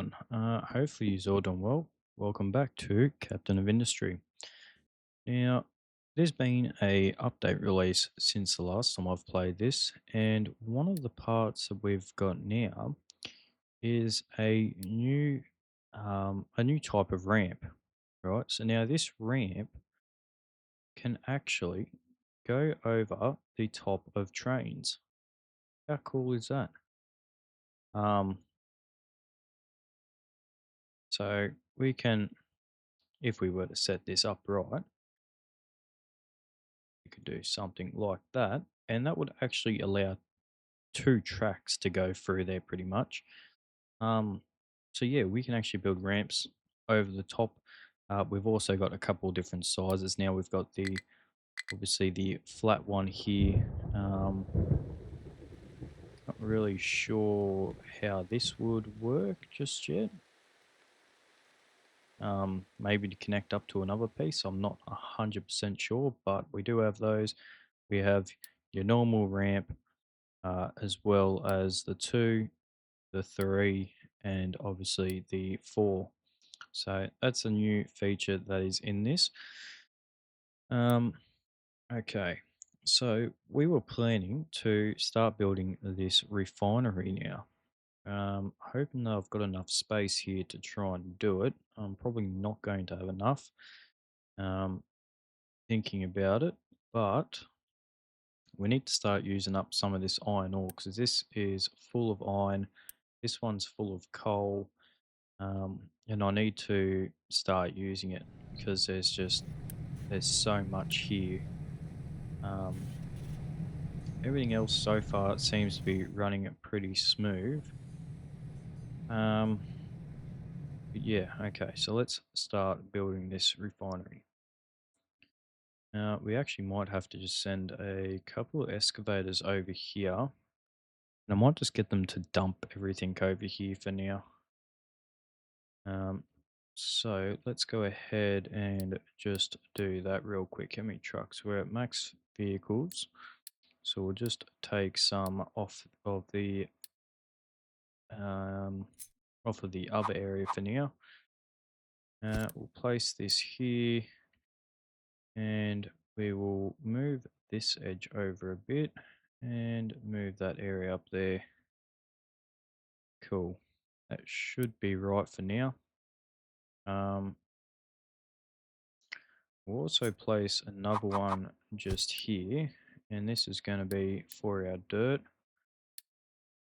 everyone. Hopefully you're all doing well. Welcome back to Captain of Industry. Now, there's been a update release since the last time I've played this, and one of the parts that we've got now is a new type of ramp, right? So now this ramp can actually go over the top of trains. How cool is that? Um, so we can, if we were to set this up right, you could do something like that, and that would actually allow two tracks to go through there pretty much. Um, so yeah, we can actually build ramps over the top. We've also got a couple of different sizes now. We've got the obviously the flat one here. Not really sure how this would work just yet. Maybe to connect up to another piece. I'm not 100% sure, but we do have those. We have your normal ramp, as well as the 2, the 3, and obviously the 4. So that's a new feature that is in this. Um, okay, so we were planning to start building this refinery now. Hoping that I've got enough space here to try and do it. I'm probably not going to have enough. Um, Thinking about it, but we need to start using up some of this iron ore because this is full of iron. This one's full of coal, and I need to start using it because there's so much here. Um, Everything else so far it seems to be running it pretty smooth. Um, but yeah, okay, so let's start building this refinery. Now we actually might have to just send a couple of excavators over here, and I might just get them to dump everything over here for now. Um, so let's go ahead and just do that real quick. How many trucks? We're at max vehicles. So we'll just take some um, off of the other area for now. We'll place this here and we will move this edge over a bit and move that area up there. Cool. That should be right for now. Um, We'll also place another one just here, and this is going to be for our dirt.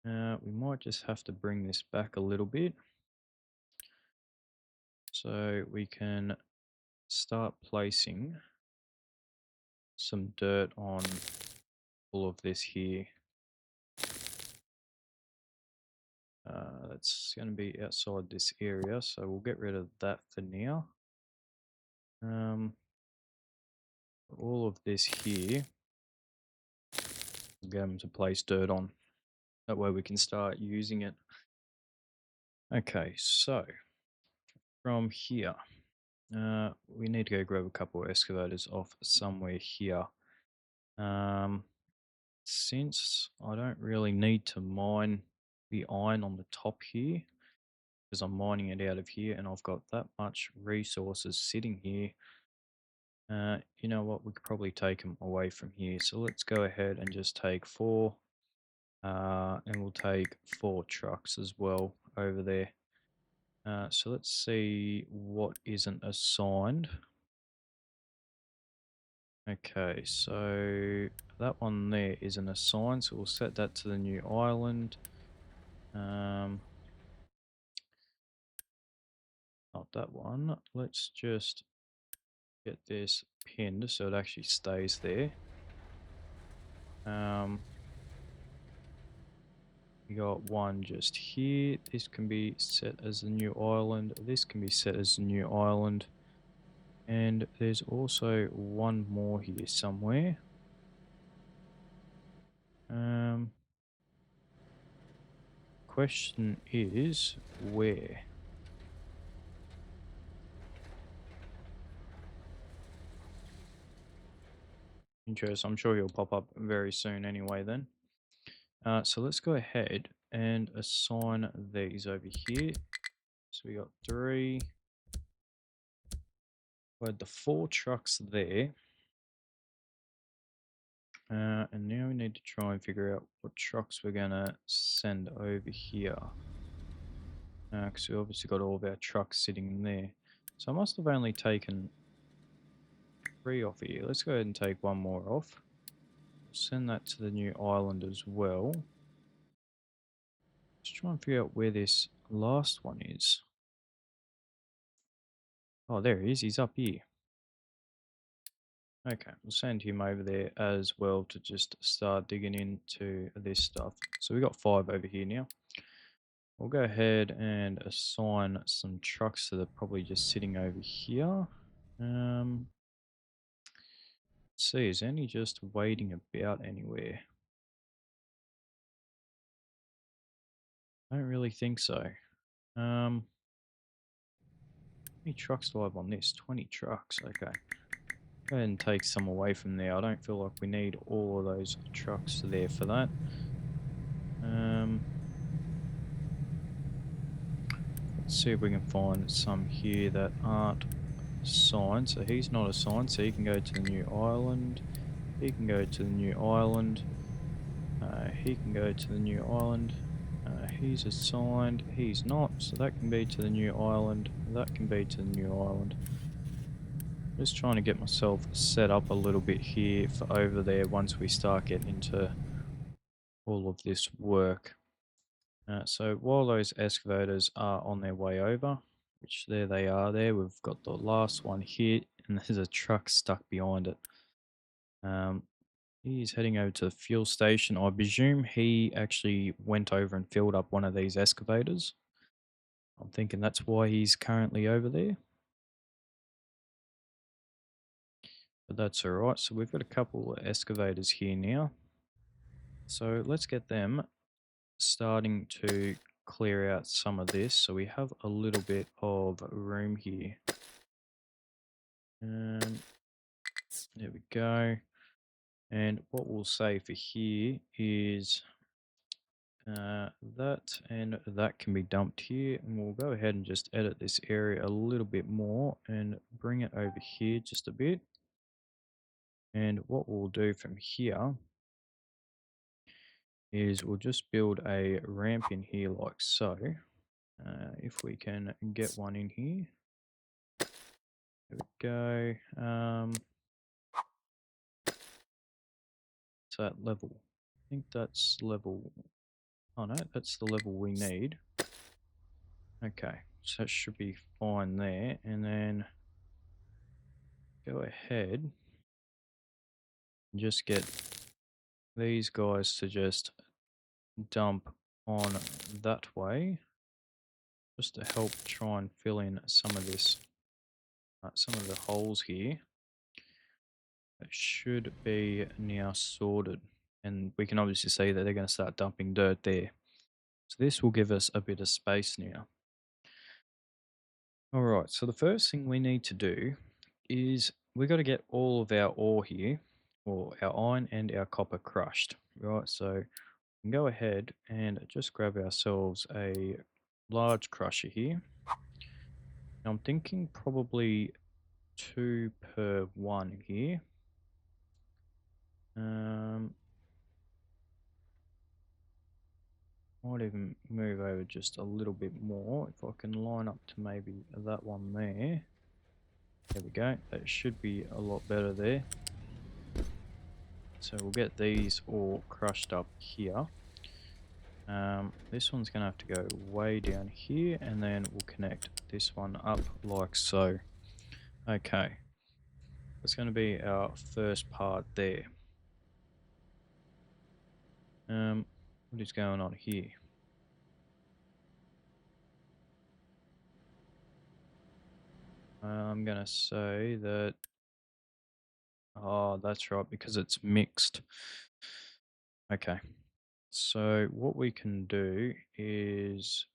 We might just have to bring this back a little bit so we can start placing some dirt on all of this here. That's going to be outside this area, so we'll get rid of that for now. All of this here, we'll get them to place dirt on. That way we can start using it. Okay, so from here, we need to go grab a couple of excavators off somewhere here. Um, since I don't really need to mine the iron on the top here, because I'm mining it out of here and I've got that much resources sitting here, you know what, we could probably take them away from here. So let's go ahead and just take 4, and we'll take 4 trucks as well over there. So let's see what isn't assigned. Okay, so that one there isn't assigned, so we'll set that to the new island. Not that one. Let's just get this pinned so it actually stays there. We got one just here. This can be set as a new island. This can be set as a new island. And there's also one more here somewhere. Question is where? Interesting. I'm sure he'll pop up very soon anyway then. So let's go ahead and assign these over here. So we got three. We had the 4 trucks there. And now we need to try and figure out what trucks we're going to send over here. Because we obviously got all of our trucks sitting in there. So I must have only taken 3 off here. Let's go ahead and take 1 more off. Send that to the new island as well. Let's try and figure out where this last one is. Oh, there he is. He's up here. Okay, we'll send him over there as well to just start digging into this stuff. So we got 5 over here now. We'll go ahead and assign some trucks that are probably just sitting over here. Let's see, is any just waiting about anywhere? I don't really think so. How many trucks do I have on this? 20 trucks, okay. Go ahead and take some away from there. I don't feel like we need all of those trucks there for that. Let's see if we can find some here that aren't assigned. So he's not assigned, so he can go to the new island. He can go to the new island. He can go to the new island. He's assigned. He's not, so that can be to the new island. That can be to the new island. Just trying to get myself set up a little bit here for over there once we start getting into all of this work. So while those excavators are on their way over, which there they are there, we've got the last one here, and there's a truck stuck behind it. He's heading over to the fuel station. I presume he actually went over and filled up one of these excavators. I'm thinking that's why he's currently over there. But that's alright. So we've got a couple of excavators here now. So let's get them starting to clear out some of this. So we have a little bit of room here. There we go. And what we'll say for here is that and that can be dumped here, and we'll go ahead and just edit this area a little bit more and bring it over here just a bit. And what we'll do from here is we'll just build a ramp in here like so. If we can get one in here. There we go. It's that level. I think that's level. Oh no, that's the level we need. Okay, so that should be fine there. And then go ahead and just get these guys to just dump on that way, just to help try and fill in some of this, some of the holes here. It should be now sorted, and we can obviously see that they're going to start dumping dirt there. So this will give us a bit of space now. All right, so the first thing we need to do is we got to get all of our ore here, or our iron and our copper crushed. Right, so we can go ahead and just grab ourselves a large crusher here. Now I'm thinking probably 2 per 1 here. Might even move over just a little bit more if I can line up to maybe that one there. There we go. That should be a lot better there. So we'll get these all crushed up here. This one's going to have to go way down here, and then we'll connect this one up like so. Okay. That's going to be our first part there. What is going on here? I'm going to say that, oh, that's right, because it's mixed. Okay. So what we can do is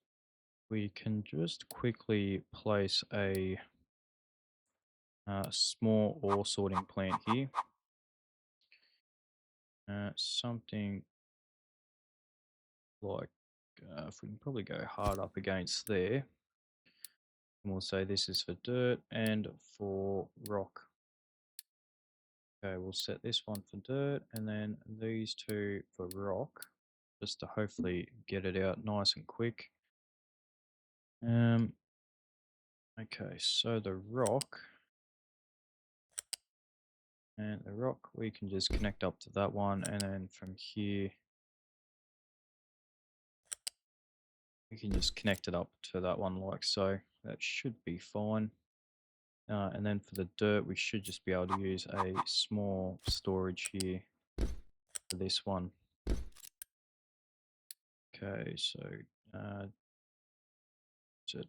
we can just quickly place a small ore sorting plant here. Something like, if we can probably go hard up against there. And we'll say this is for dirt and for rock. Okay, we'll set this one for dirt and then these two for rock, just to hopefully get it out nice and quick. Okay, so the rock we can just connect up to that one, and then from here we can just connect it up to that one like so. That should be fine. And then for the dirt, we should just be able to use a small storage here for this one. Okay, so is it?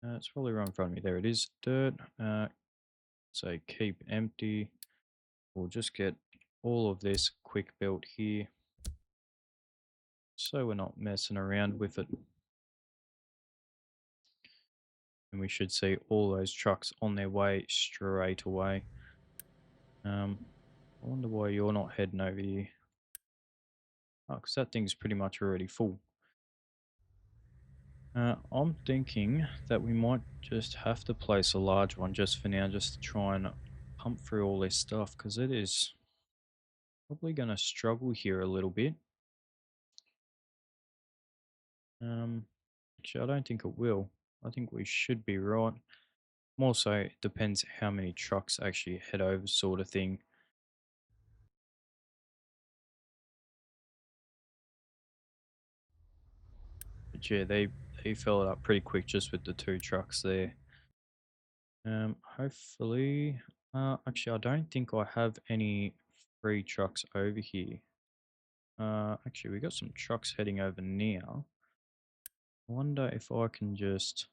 It's probably right in front of me. There it is, dirt. So keep empty. We'll just get all of this quick built here, so we're not messing around with it. And we should see all those trucks on their way straight away. I wonder why you're not heading over here. Oh, because that thing's pretty much already full. I'm thinking that we might just have to place a large one just for now, just to try and pump through all this stuff, because it is probably going to struggle here a little bit. Actually, I don't think it will. I think we should be right. Also, it depends how many trucks actually head over, sort of thing. But yeah, they fill it up pretty quick just with the 2 trucks there. Hopefully, actually, I don't think I have any free trucks over here. Actually, we got some trucks heading over now. I wonder if I can just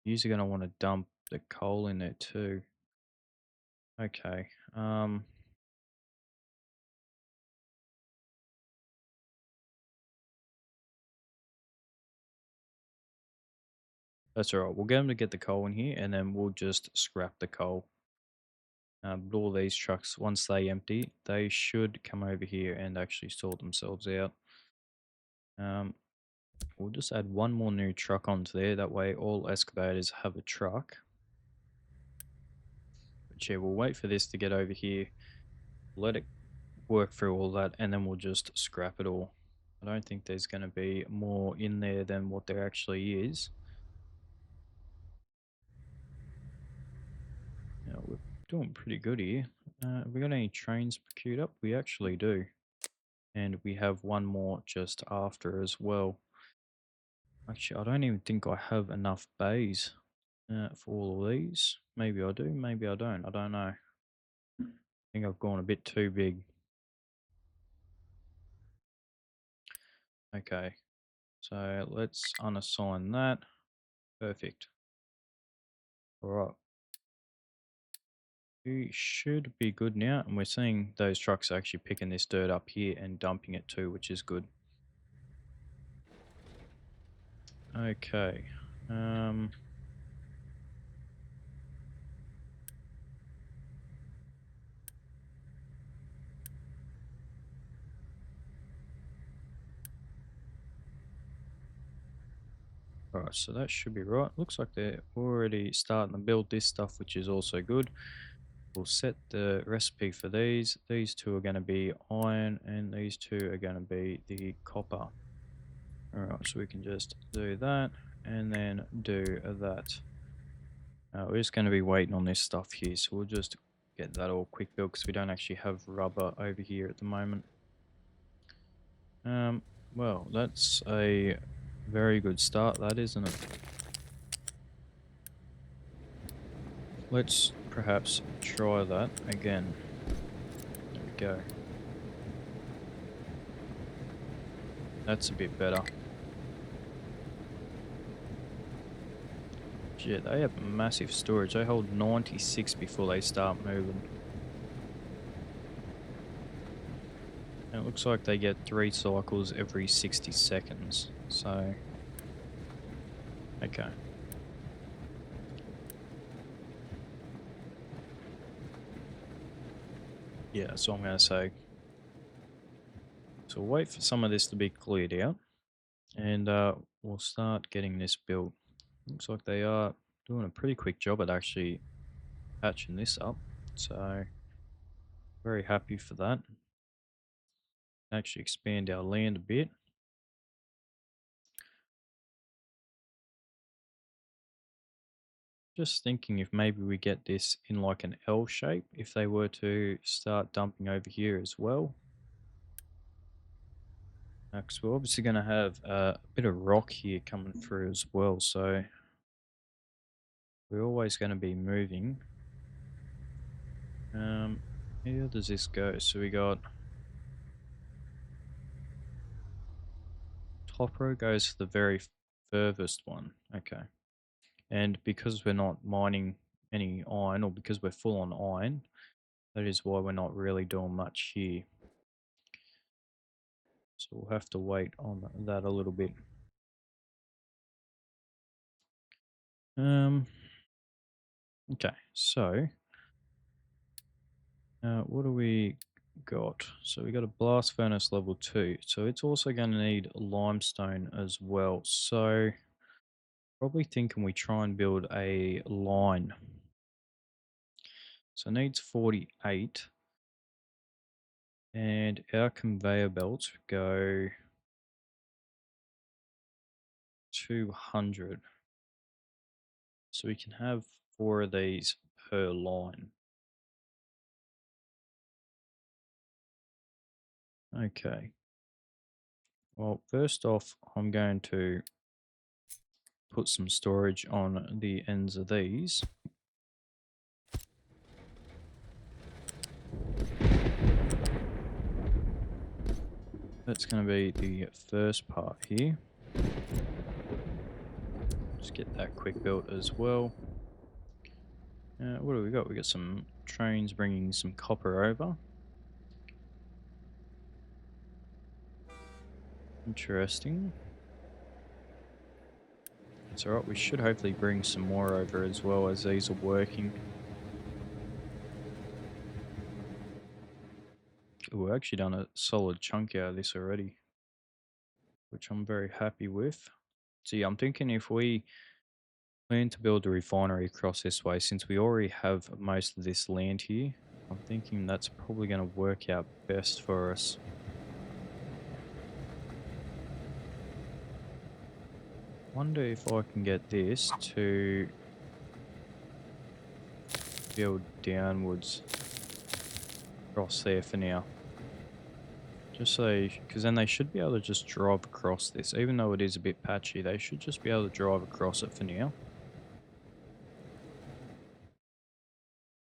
usually gonna want to dump the coal in there too. Okay. That's alright. We'll get them to get the coal in here, and then we'll just scrap the coal. But all these trucks, once they empty, they should come over here and actually sort themselves out. We'll just add one more new truck onto there. That way, all excavators have a truck. But yeah, we'll wait for this to get over here. Let it work through all that, and then we'll just scrap it all. I don't think there's going to be more in there than what there actually is. Now, we're doing pretty good here. Have we got any trains queued up? We actually do. And we have one more just after as well. Actually, I don't even think I have enough bays for all of these. Maybe I do, maybe I don't. I don't know. I think I've gone a bit too big. Okay, so let's unassign that. Perfect. All right. We should be good now, and we're seeing those trucks actually picking this dirt up here and dumping it too, which is good. Okay. Alright, so that should be right. Looks like they're already starting to build this stuff, which is also good. We'll set the recipe for these. These 2 are going to be iron, and these 2 are going to be the copper. Alright, so we can just do that, and then do that. We're just going to be waiting on this stuff here, so we'll just get that all quick built, because we don't actually have rubber over here at the moment. Well, that's a very good start, that, isn't it? Let's perhaps try that again. There we go. That's a bit better. Yeah, they have massive storage. They hold 96 before they start moving. And it looks like they get 3 cycles every 60 seconds. So, okay. Yeah, so I'm going to say So we'll wait for some of this to be cleared out, and we'll start getting this built. Looks like they are doing a pretty quick job at actually patching this up. So very happy for that. Actually expand our land a bit. Just thinking if maybe we get this in like an L shape, if they were to start dumping over here as well. Because we're obviously going to have a bit of rock here coming through as well. So we're always going to be moving. How does this go? So we got top row goes for the very furthest one. Okay. And because we're not mining any iron, or because we're full on iron, that is why we're not really doing much here. So we'll have to wait on that a little bit. Okay, so what do we got? So we got a blast furnace level 2. So it's also going to need limestone as well. So probably thinking we try and build a line. So it needs 48. And our conveyor belts go 200. So we can have 4 of these per line. Okay. Well, first off, I'm going to put some storage on the ends of these. That's going to be the first part here. Just get that quick built as well. What do we got? We got some trains bringing some copper over. Interesting. It's alright, we should hopefully bring some more over as well as these are working. We've actually done a solid chunk out of this already, which I'm very happy with. So yeah, I'm thinking if we plan to build a refinery across this way, since we already have most of this land here, I'm thinking that's probably going to work out best for us. Wonder if I can get this to build downwards across there for now. Just so, because then they should be able to just drive across this. Even though it is a bit patchy, they should just be able to drive across it for now.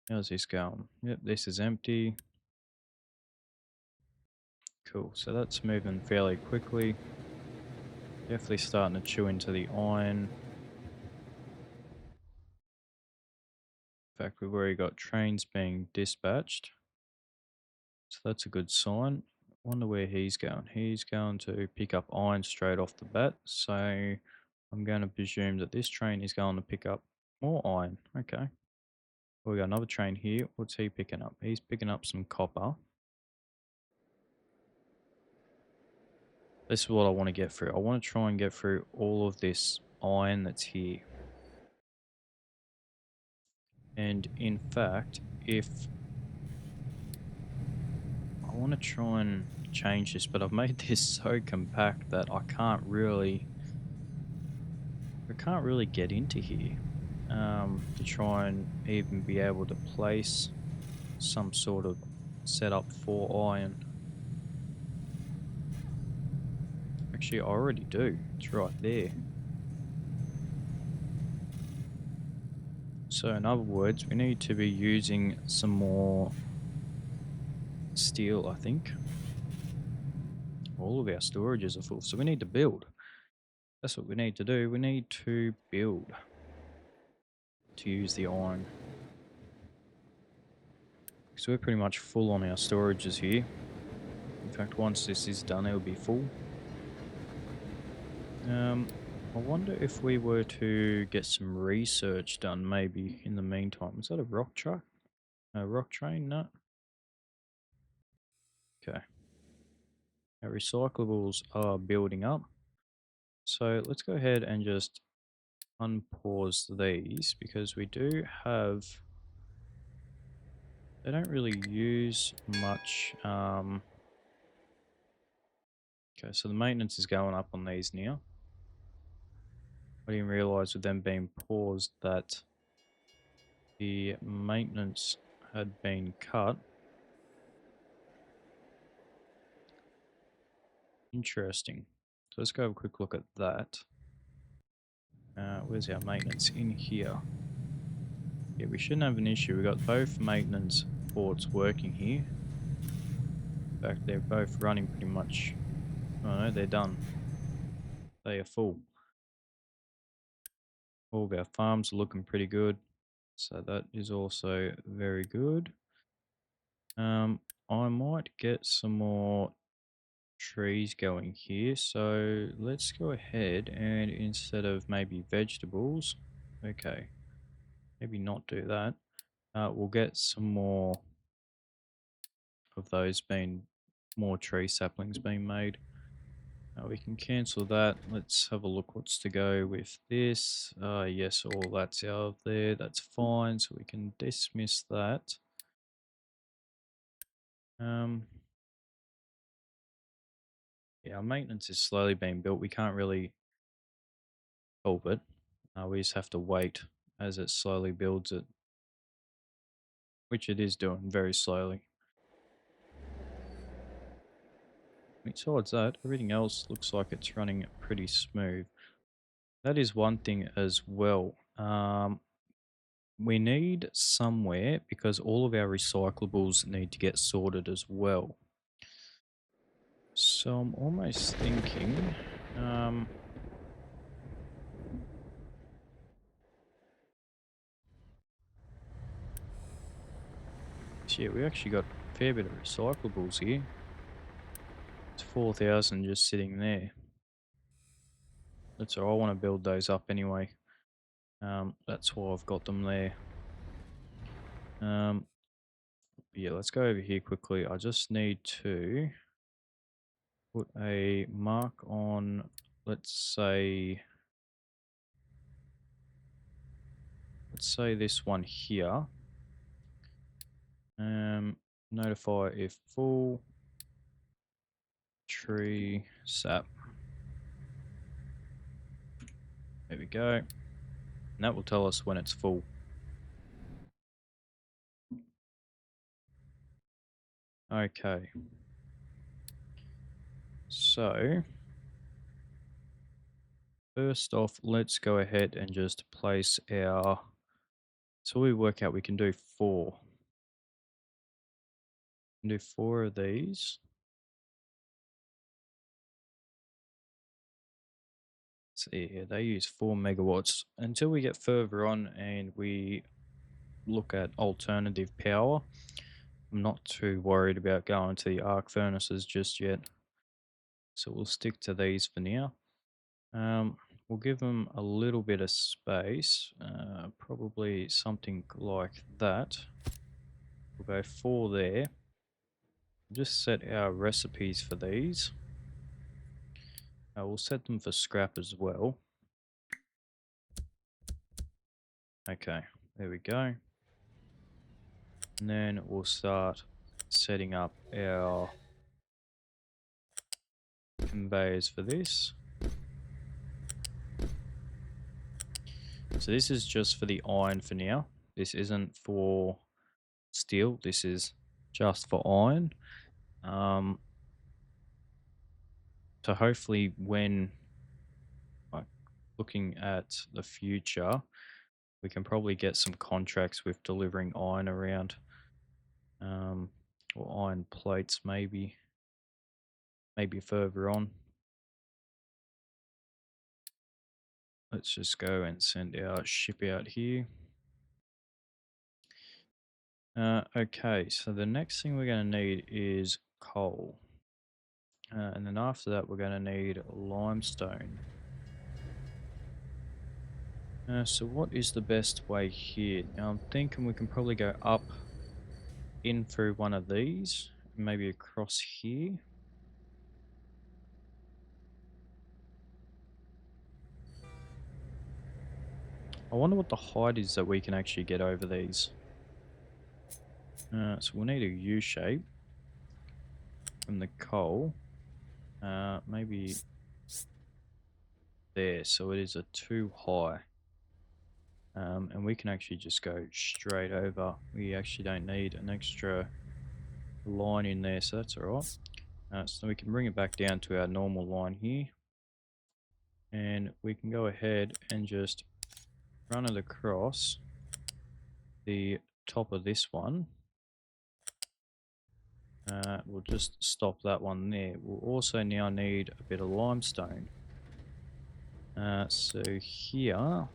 How's this going? Yep, this is empty. Cool, so that's moving fairly quickly. Definitely starting to chew into the iron. In fact, we've already got trains being dispatched. So that's a good sign. Wonder where he's going. He's going to pick up iron straight off the bat. So I'm going to presume that this train is going to pick up more iron. Okay. We got another train here. What's he picking up? He's picking up some copper. This is what I want to get through. I want to try and get through all of this iron that's here. And in fact, if I want to try and change this, but I've made this so compact that I can't really get into here to try and even be able to place some sort of setup for iron. Actually, I already do. It's right there. So in other words, we need to be using some more steel, I think. All of our storages are full, so we need to build. That's what we need to do. We need to build to use the iron. So we're pretty much full on our storages here. In fact, once this is done, it'll be full. I wonder if we were to get some research done maybe in the meantime. Is that a rock truck? A rock train? No. Okay. Our recyclables are building up. So let's go ahead and just unpause these because we do have, they don't really use much. Okay, so the maintenance is going up on these now. I didn't realize with them being paused that the maintenance had been cut. Interesting. So let's go have a quick look at that. Where's our maintenance? In here. Yeah, we shouldn't have an issue. We've got both maintenance ports working here. In fact, they're both running pretty much. Oh no, they're done. They are full. All of our farms are looking pretty good. So that is also very good. I might get some more trees going here. So let's go ahead and instead of maybe vegetables, okay, maybe not do that. We'll get some more of those being more tree saplings being made. We can cancel that. Let's have a look what's to go with this. Yes, all that's out of there. That's fine. So we can dismiss that. Um, yeah, our maintenance is slowly being built. We can't really help it. We just have to wait as it slowly builds it, which it is doing very slowly. Besides that, everything else looks like it's running pretty smooth. That is one thing as well. We need somewhere because all of our recyclables need to get sorted as well. So I'm almost thinking, yeah, we actually got a fair bit of recyclables here. It's 4,000 just sitting there. That's all. I want to build those up anyway. That's why I've got them there. Yeah, let's go over here quickly. I just need to put a mark on, let's say this one here. Notify if full tree sap. There we go. And that will tell us when it's full. Okay. So, first off, let's go ahead and just place our, so we work out we can do 4. We can do 4 of these. See here, they use 4 megawatts. Until we get further on and we look at alternative power, I'm not too worried about going to the arc furnaces just yet. So we'll stick to these for now. We'll give them a little bit of space, probably something like that. We'll go 4 there. Just set our recipes for these. We'll set them for scrap as well. Okay, there we go. And then we'll start setting up our conveyors for this. So this is just for the iron for now. This isn't for steel. This is just for iron. So hopefully when, like, looking at the future, we can probably get some contracts with delivering iron around, or iron plates maybe further on. Let's just go and send our ship out here. Okay, so the next thing we're going to need is coal. And then after that, we're going to need limestone. So what is the best way here? Now I'm thinking we can probably go up in through one of these, maybe across here. I wonder what the height is that we can actually get over these. So we'll need a U shape from the coal. Maybe there. So it is a 2 high. And we can actually just go straight over. We actually don't need an extra line in there, so that's all right. So we can bring it back down to our normal line here. And we can go ahead and just run it across the top of this one. We'll just stop that one there. We'll also now need a bit of limestone. So here,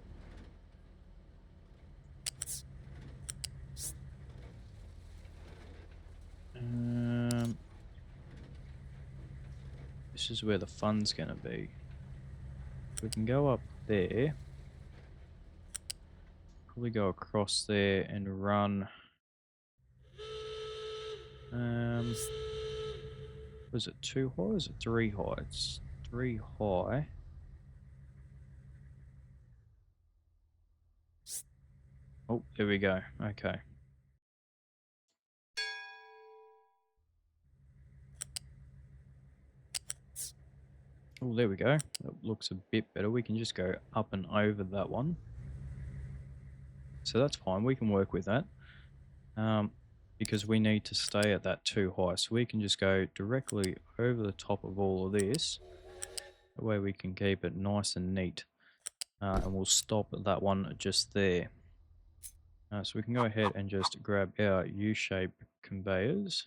this is where the fun's going to be. We can go up there, probably go across there and run. Was it 2 high or is it 3 high? It's 3 high. Oh, there we go. Okay. Oh, there we go. That looks a bit better. We can just go up and over that one. So that's fine. We can work with that. Because we need to stay at that 2 high. So we can just go directly over the top of all of this. That way we can keep it nice and neat. And we'll stop that one just there. So we can go ahead and just grab our U-shape conveyors.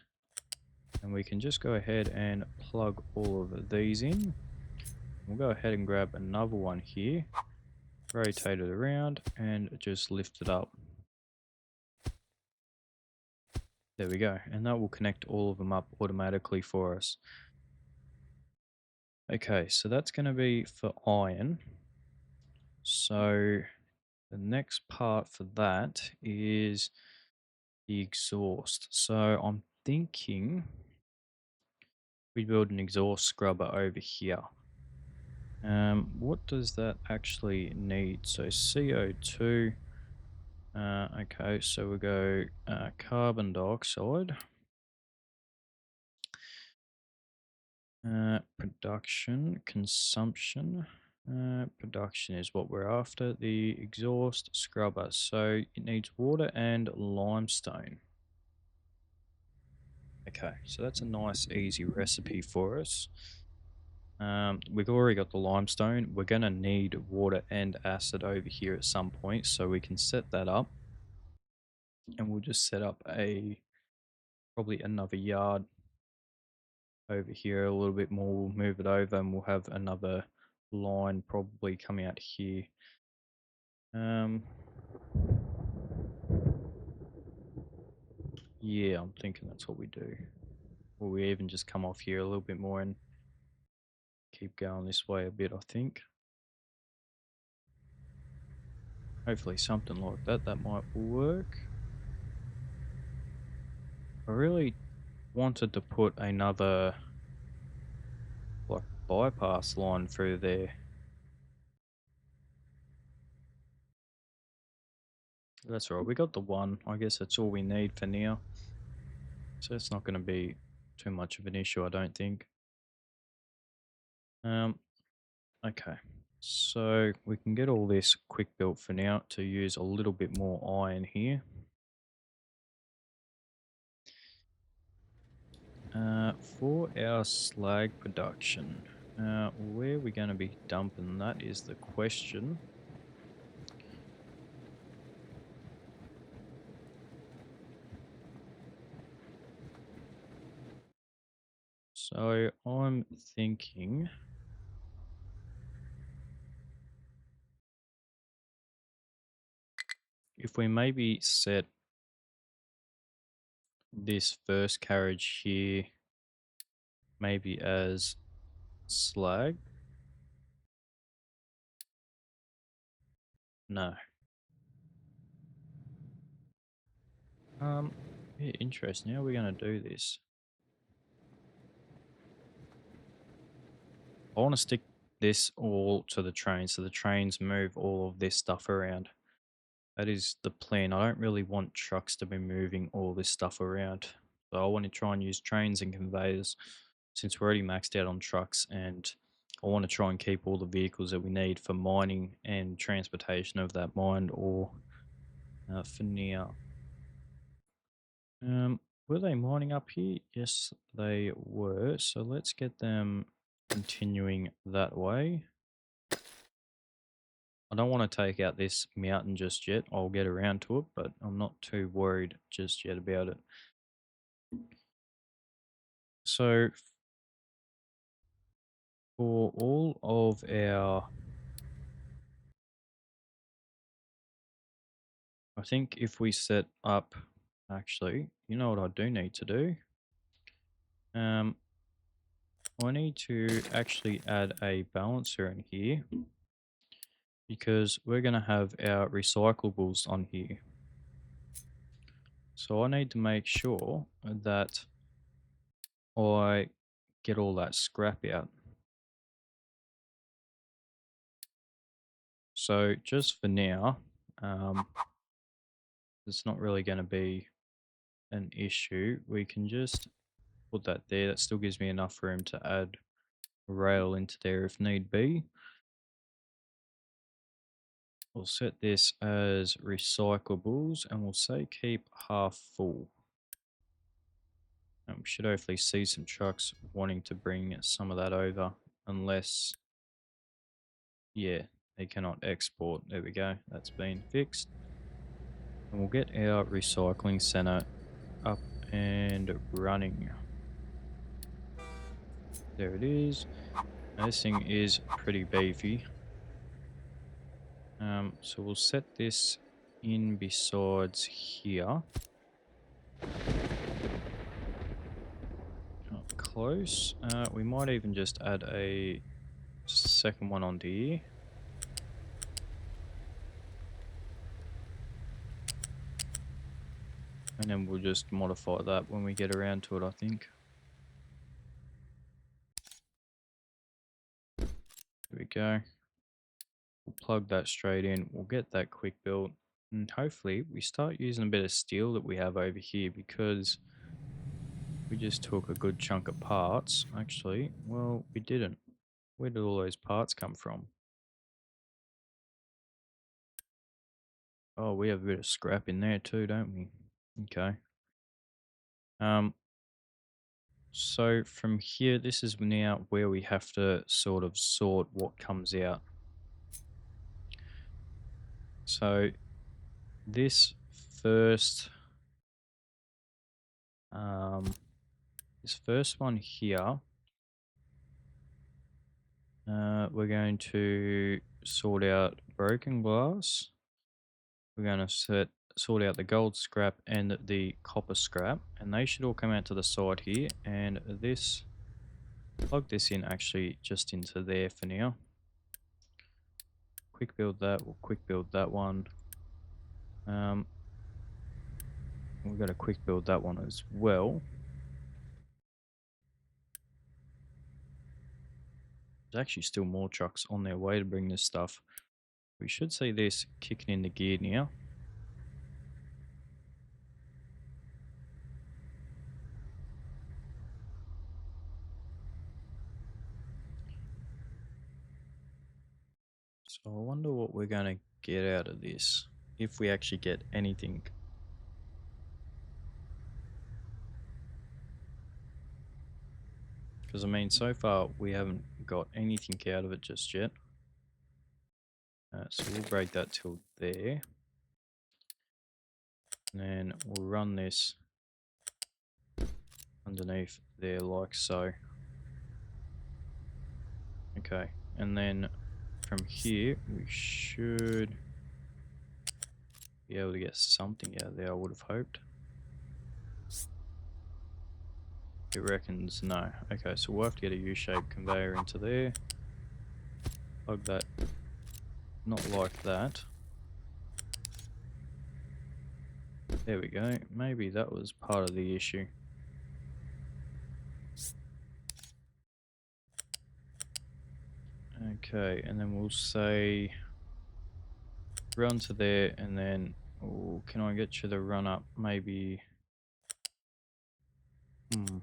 And we can just go ahead and plug all of these in. We'll go ahead and grab another one here, rotate it around, and just lift it up. There we go, and that will connect all of them up automatically for us. Okay, so that's going to be for iron. So the next part for that is the exhaust. So I'm thinking we build an exhaust scrubber over here. What does that actually need? So CO2. Okay, so we go carbon dioxide. Production, consumption. Production is what we're after. The exhaust scrubber. So it needs water and limestone. Okay, so that's a nice easy recipe for us. We've already got the limestone. We're going to need water and acid over here at some point, so we can set that up. And we'll just set up probably another yard over here a little bit more. We'll move it over and we'll have another line probably coming out here. Yeah, I'm thinking that's what we do. Or we even just come off here a little bit more and keep going this way a bit, I think. Hopefully something like that, that might work. I really wanted to put another like bypass line through there. That's all right, we got the one. I guess that's all we need for now. So it's not going to be too much of an issue, I don't think. Okay, so we can get all this quick built for now to use a little bit more iron here. For our slag production, where are we going to be dumping that is the question. So I'm thinking if we maybe set this first carriage here maybe as slag. No. Yeah, interesting. How are we going to do this? I want to stick this all to the train so the trains move all of this stuff around. That is the plan. I don't really want trucks to be moving all this stuff around. So I want to try and use trains and conveyors since we're already maxed out on trucks, and I want to try and keep all the vehicles that we need for mining and transportation of that mined ore for now. Were they mining up here? Yes, they were. So let's get them continuing that way. I don't want to take out this mountain just yet. I'll get around to it, but I'm not too worried just yet about it. So for all of our, I think if we set up, actually, you know what I do need to do? Um, I need to actually add a balancer in here because we're going to have our recyclables on here. So I need to make sure that I get all that scrap out. So just for now, it's not really going to be an issue. We can just put that there. That still gives me enough room to add rail into there if need be. We'll set this as recyclables and we'll say keep half full. And we should hopefully see some trucks wanting to bring some of that over unless, yeah, they cannot export. There we go. That's been fixed. And we'll get our recycling center up and running. There it is. Now this thing is pretty beefy. So we'll set this in besides here. Not close. We might even just add a second one onto here. And then we'll just modify that when we get around to it, I think. There we go. We'll plug that straight in. We'll get that quick built. And hopefully we start using a bit of steel that we have over here because we just took a good chunk of parts. Actually, well, we didn't. Where did all those parts come from? Oh, we have a bit of scrap in there too, don't we? Okay. Um, so from here, this is now where we have to sort of sort what comes out. So this first, um, this first one here, we're going to sort out broken glass. We're going to sort out the gold scrap and the copper scrap, and they should all come out to the side here. And this, plug this in actually just into there for now. Quick build that. We'll quick build that one. We've got to quick build that one as well. There's actually still more trucks on their way to bring this stuff. We should see this kicking into gear now. So I wonder what we're going to get out of this, if we actually get anything. Because I mean, so far we haven't got anything out of it just yet. So we'll break that till there. And then we'll run this underneath there like so. Okay, and then from here we should be able to get something out of there, I would have hoped. It reckons no. Okay, so we'll have to get a U-shaped conveyor into there. Plug that, not like that. There we go. Maybe that was part of the issue. Okay, and then we'll say run to there, and then, oh, can I get you to run up? Maybe. Hmm.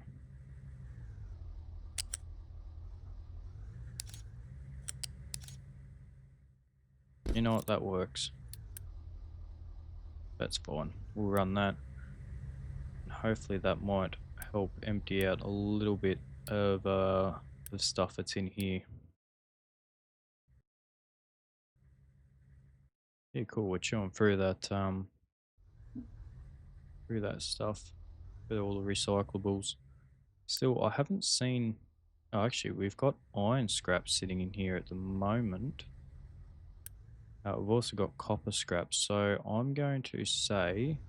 You know what? That works. That's fine. We'll run that. And hopefully that might help empty out a little bit of the stuff that's in here. Yeah, cool. We're chewing through that stuff with all the recyclables. Still, I haven't seen. Oh, actually, we've got iron scrap sitting in here at the moment. We've also got copper scrap, so I'm going to say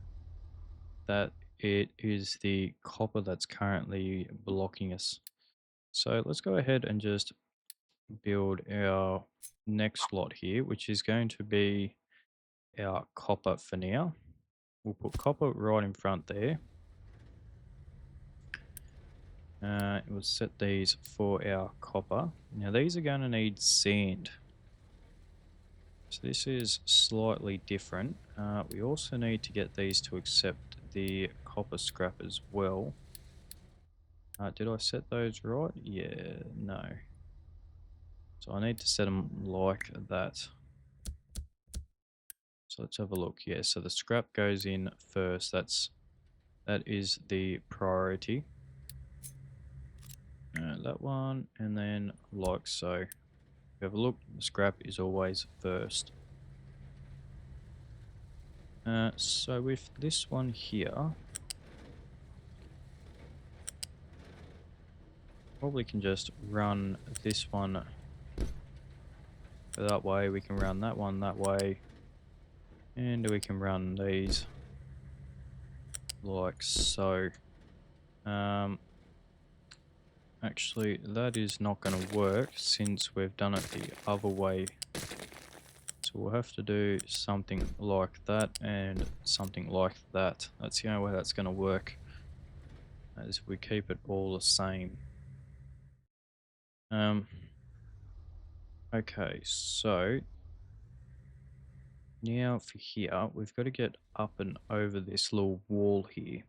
that it is the copper that's currently blocking us. So let's go ahead and just build our next lot here, which is going to be our copper for now. We'll put copper right in front there. We'll set these for our copper. Now these are going to need sand. So this is slightly different. We also need to get these to accept the copper scrap as well. Did I set those right? Yeah, no. So I need to set them like that. So let's have a look. Yeah, so the scrap goes in first. That is the priority. That one, and then like so. Have a look. The scrap is always first. So with this one here, probably can just run this one that way. We can run that one that way, and we can run these like so. Actually, that is not going to work since we've done it the other way. So we'll have to do something like that and something like that. That's the only way that's going to work, as we keep it all the same. Okay, so now for here, we've got to get up and over this little wall here.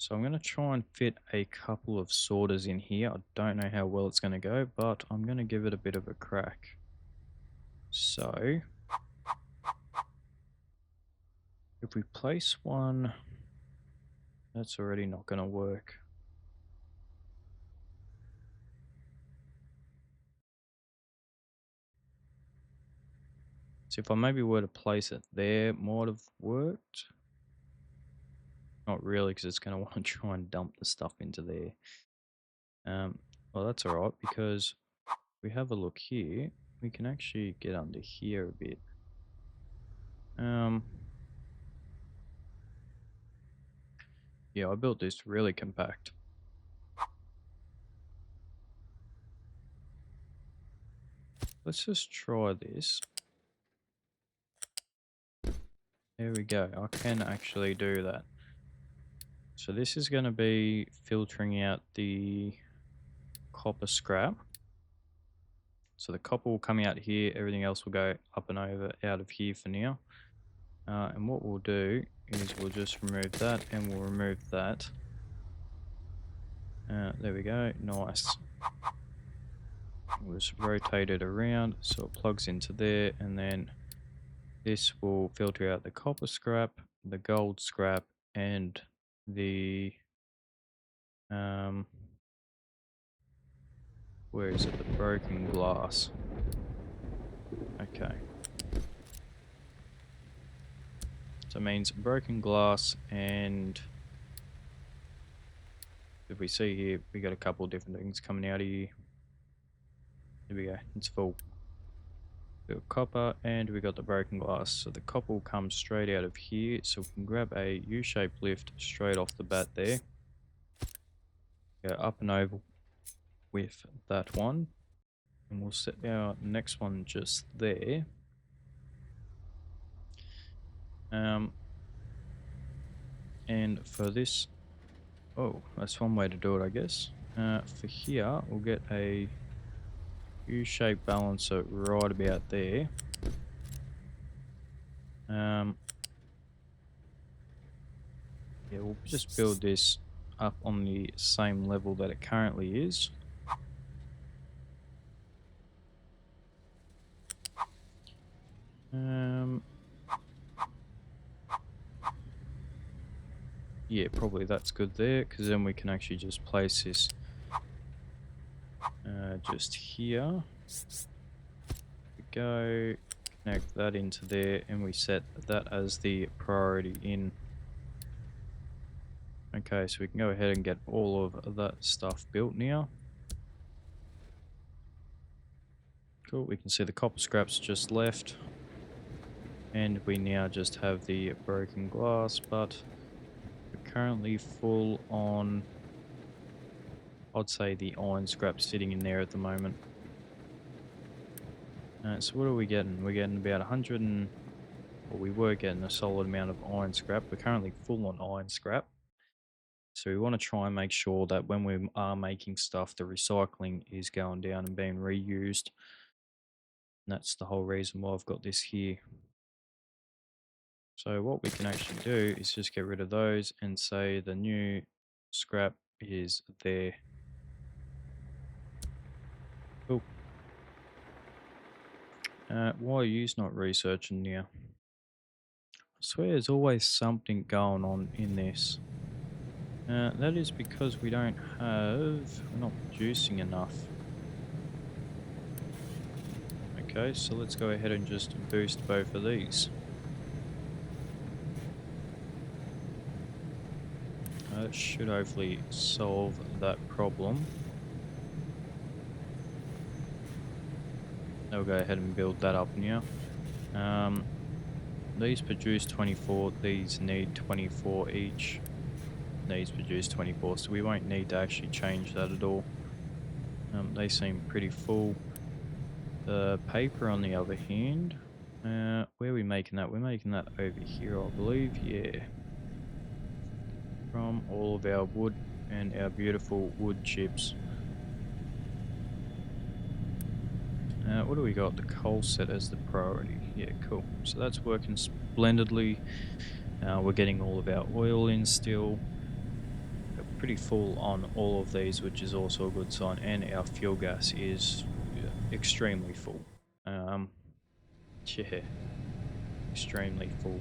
So I'm going to try and fit a couple of sorters in here. I don't know how well it's going to go, but I'm going to give it a bit of a crack. So if we place one, that's already not going to work. So if I maybe were to place it there, might have worked. Not really, because it's going to want to try and dump the stuff into there. Well, that's all right, because we have a look here, we can actually get under here a bit. Yeah, I built this really compact. Let's just try this. There we go. I can actually do that. So this is going to be filtering out the copper scrap. So the copper will come out here, everything else will go up and over out of here for now. And what we'll do is we'll just remove that and we'll remove that. There we go, nice. We'll just rotate it around so it plugs into there, and then this will filter out the copper scrap, the gold scrap, and the where is it? The broken glass. Okay. So it means broken glass, and if we see here, we got a couple of different things coming out of here. There we go, it's full. We got copper and we got the broken glass. So the copper will come straight out of here. So we can grab a U-shaped lift straight off the bat there. Go up and over with that one. And we'll set our next one just there. And for this, oh, that's one way to do it, I guess. For here, we'll get a U-shaped balancer right about there. Um, yeah, we'll just build this up on the same level that it currently is. Um, yeah, probably that's good there, because then we can actually just place this just here. We go, connect that into there, and we set that as the priority in. Okay, so we can go ahead and get all of that stuff built now. Cool, we can see the copper scraps just left. And we now just have the broken glass, but we're currently full on, I'd say, the iron scrap sitting in there at the moment. So what are we getting? We're getting about 100 and, well, we were getting a solid amount of iron scrap. We're currently full on iron scrap. So we want to try and make sure that when we are making stuff, the recycling is going down and being reused. And that's the whole reason why I've got this here. So what we can actually do is just get rid of those and say the new scrap is there. Cool. Why are you not researching now? I swear there's always something going on in this. That is because we're not producing enough. Okay, so let's go ahead and just boost both of these. That should hopefully solve that problem. I'll go ahead and build that up now. These produce 24, these need 24 each. These produce 24, so we won't need to actually change that at all. They seem pretty full. The paper, on the other hand, where are we making that? We're making that over here, I believe. Yeah. From all of our wood and our beautiful wood chips. What do we got? The coal set as the priority. Yeah, cool. So that's working splendidly. We're getting all of our oil in still. We're pretty full on all of these, which is also a good sign. And our fuel gas is extremely full. Yeah, extremely full.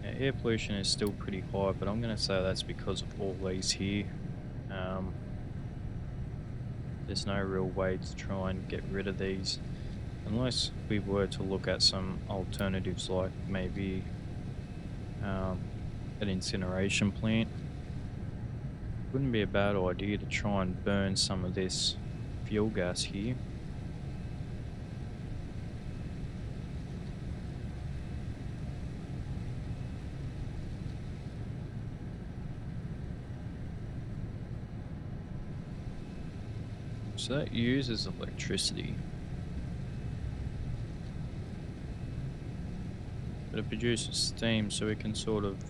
Now, air pollution is still pretty high, but I'm going to say that's because of all these here. There's no real way to try and get rid of these. Unless we were to look at some alternatives like maybe an incineration plant. Wouldn't be a bad idea to try and burn some of this fuel gas here. So that uses electricity. But it produces steam, so we can sort of,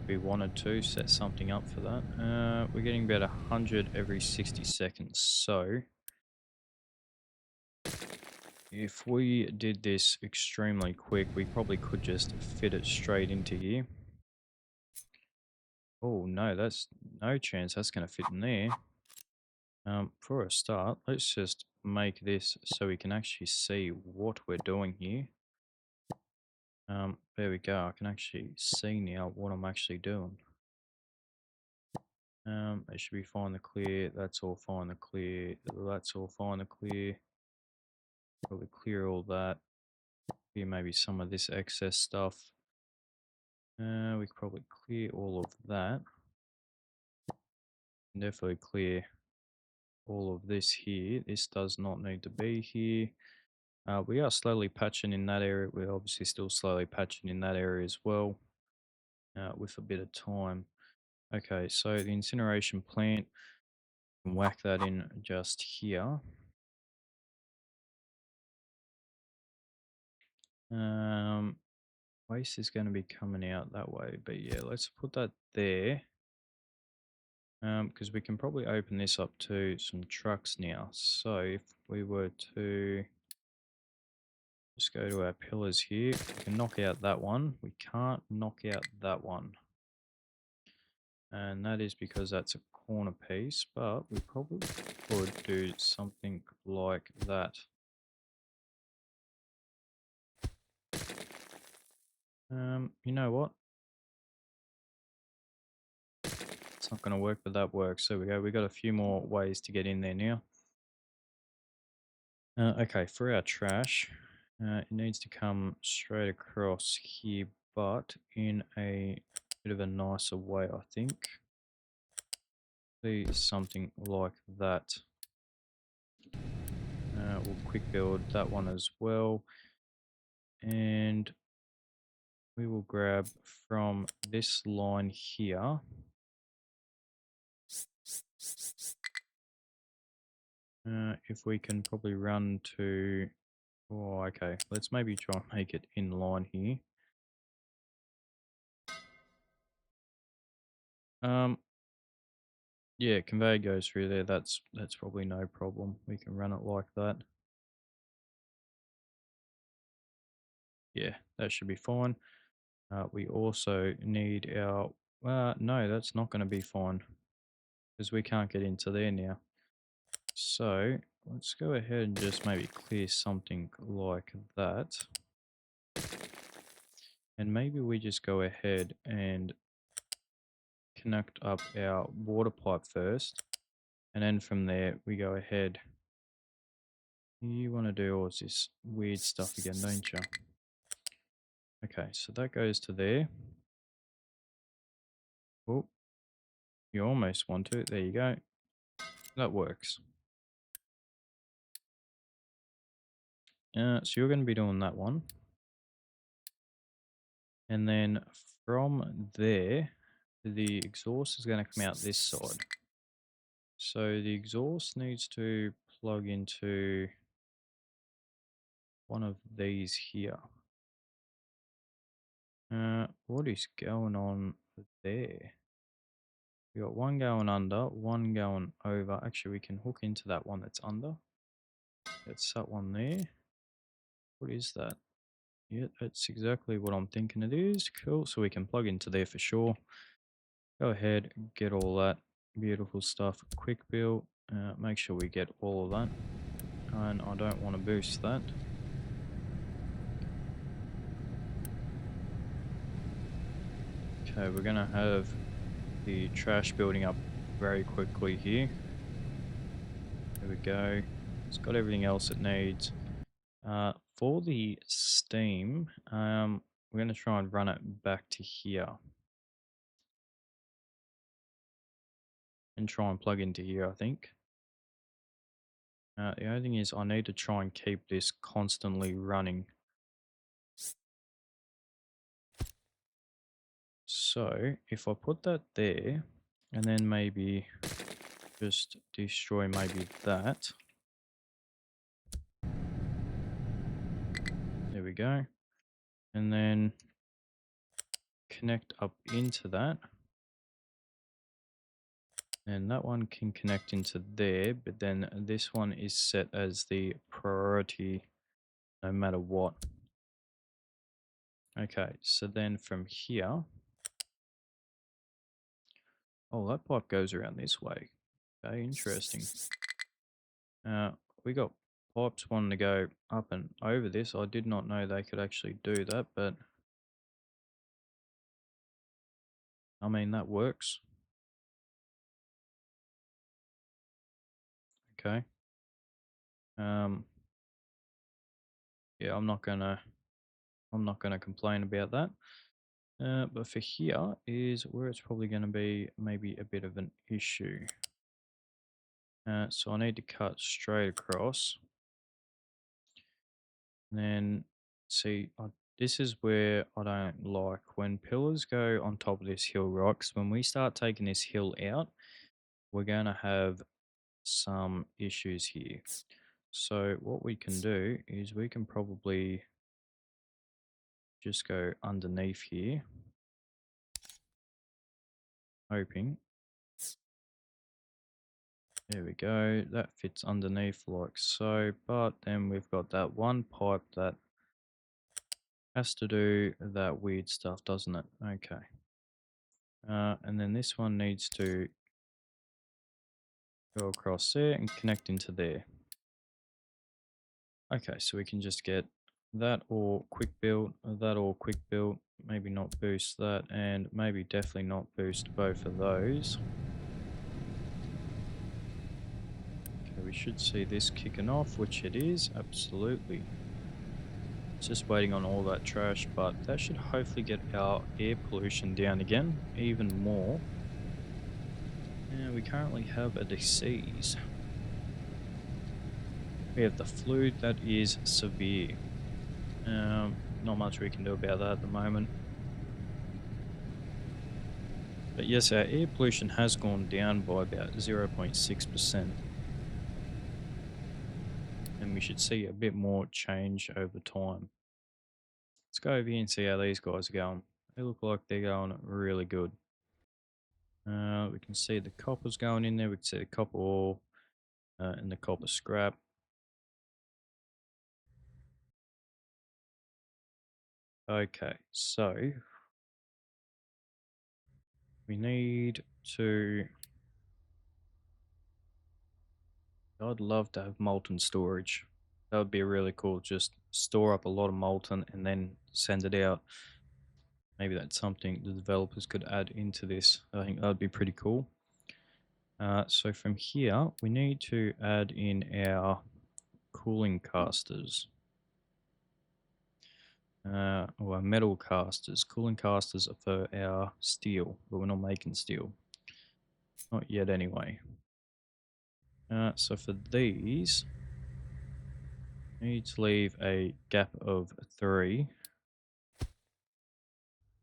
if we wanted to, set something up for that. We're getting about 100 every 60 seconds. So if we did this extremely quick, we probably could just fit it straight into here. Oh no, that's no chance that's going to fit in there. For a start, let's just make this so we can actually see what we're doing here. There we go. I can actually see now what I'm actually doing. It should be fine to clear. That's all fine to clear. That's all fine to clear. Probably clear all that. Clear maybe some of this excess stuff. We could probably clear all of that. Definitely clear all of this here. This does not need to be here. We are slowly patching in that area. We're obviously still slowly patching in that area as well, with a bit of time. Okay, so the incineration plant, whack that in just here. Waste is going to be coming out that way, but yeah, let's put that there. Because we can probably open this up to some trucks now. So if we were to Just go to our pillars here. We can knock out that one. We can't knock out that one. And that is because that's a corner piece, but we probably could do something like that. You know what? It's not going to work, but that works. There we go. We got a few more ways to get in there now. Okay, for our trash, it needs to come straight across here, but in a bit of a nicer way, I think. See, something like that. We'll quick build that one as well. And we will grab from this line here. If we can probably run to, oh, okay, let's maybe try and make it in line here. Yeah, conveyor goes through there. That's probably no problem. We can run it like that. Yeah, that should be fine. We also need our, no, that's not going to be fine because we can't get into there now. So let's go ahead and just maybe clear something like that. And maybe we just go ahead and connect up our water pipe first. And then from there, we go ahead. You want to do all this weird stuff again, don't you? Okay, so that goes to there. Oh, you almost want to. There you go. That works. So you're going to be doing that one. And then from there, the exhaust is going to come out this side. So the exhaust needs to plug into one of these here. What is going on there? We got one going under, one going over. Actually, we can hook into that one that's under. That's that one there. What is that? Yeah, that's exactly what I'm thinking it is. Cool. So we can plug into there for sure. Go ahead, get all that beautiful stuff. Quick build. Make sure we get all of that. And I don't want to boost that. Okay, we're going to have the trash building up very quickly here. There we go. It's got everything else it needs. For the steam, we're going to try and run it back to here. And try and plug into here, I think. The only thing is I need to try and keep this constantly running. So if I put that there and then maybe just destroy maybe that. There we go. And then connect up into that. And that one can connect into there, but then this one is set as the priority no matter what. Okay, so then from here, oh, that pipe goes around this way. Okay, interesting. We got pipes wanting to go up and over this. I did not know they could actually do that, but I mean, that works. Okay. Yeah, I'm not gonna complain about that. But for here is where it's probably going to be maybe a bit of an issue. So I need to cut straight across. And then see, this is where I don't like when pillars go on top of this hill, right? 'Cause when we start taking this hill out, we're going to have some issues here. So what we can do is we can probably just go underneath here, hoping. There we go. That fits underneath like so, but then we've got that one pipe that Has to do that weird stuff, doesn't it? Okay. And then this one needs to go across there and connect into there. Okay, so we can just get that all quick build, that all quick build, maybe not boost that, and maybe definitely not boost both of those. Okay, we should see this kicking off, which it is, absolutely. It's just waiting on all that trash, but that should hopefully get our air pollution down again, even more. And we currently have a disease. We have the flu that is severe. Not much we can do about that at the moment. But yes, our air pollution has gone down by about 0.6%. And we should see a bit more change over time. Let's go over here and see how these guys are going. They look like they're going really good. We can see the copper's going in there. We can see the copper ore and the copper scrap. Okay, so we need to. I'd love to have molten storage. That would be really cool. Just store up a lot of molten and then send it out. Maybe that's something the developers could add into this. I think that would be pretty cool. So from here, we need to add in our cooling casters. Or metal casters. Cooling casters are for our steel, but we're not making steel. Not yet anyway. So for these, we need to leave a gap of 3.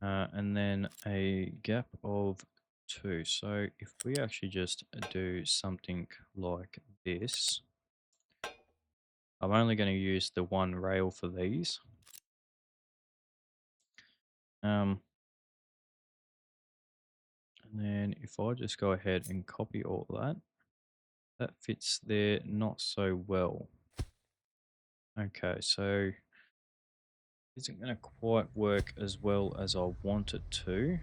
And then a gap of 2. So if we actually just do something like this, I'm only going to use the one rail for these. And then if I just go ahead and copy all that, that fits there not so well. Okay, so isn't going to quite work as well as I want it to.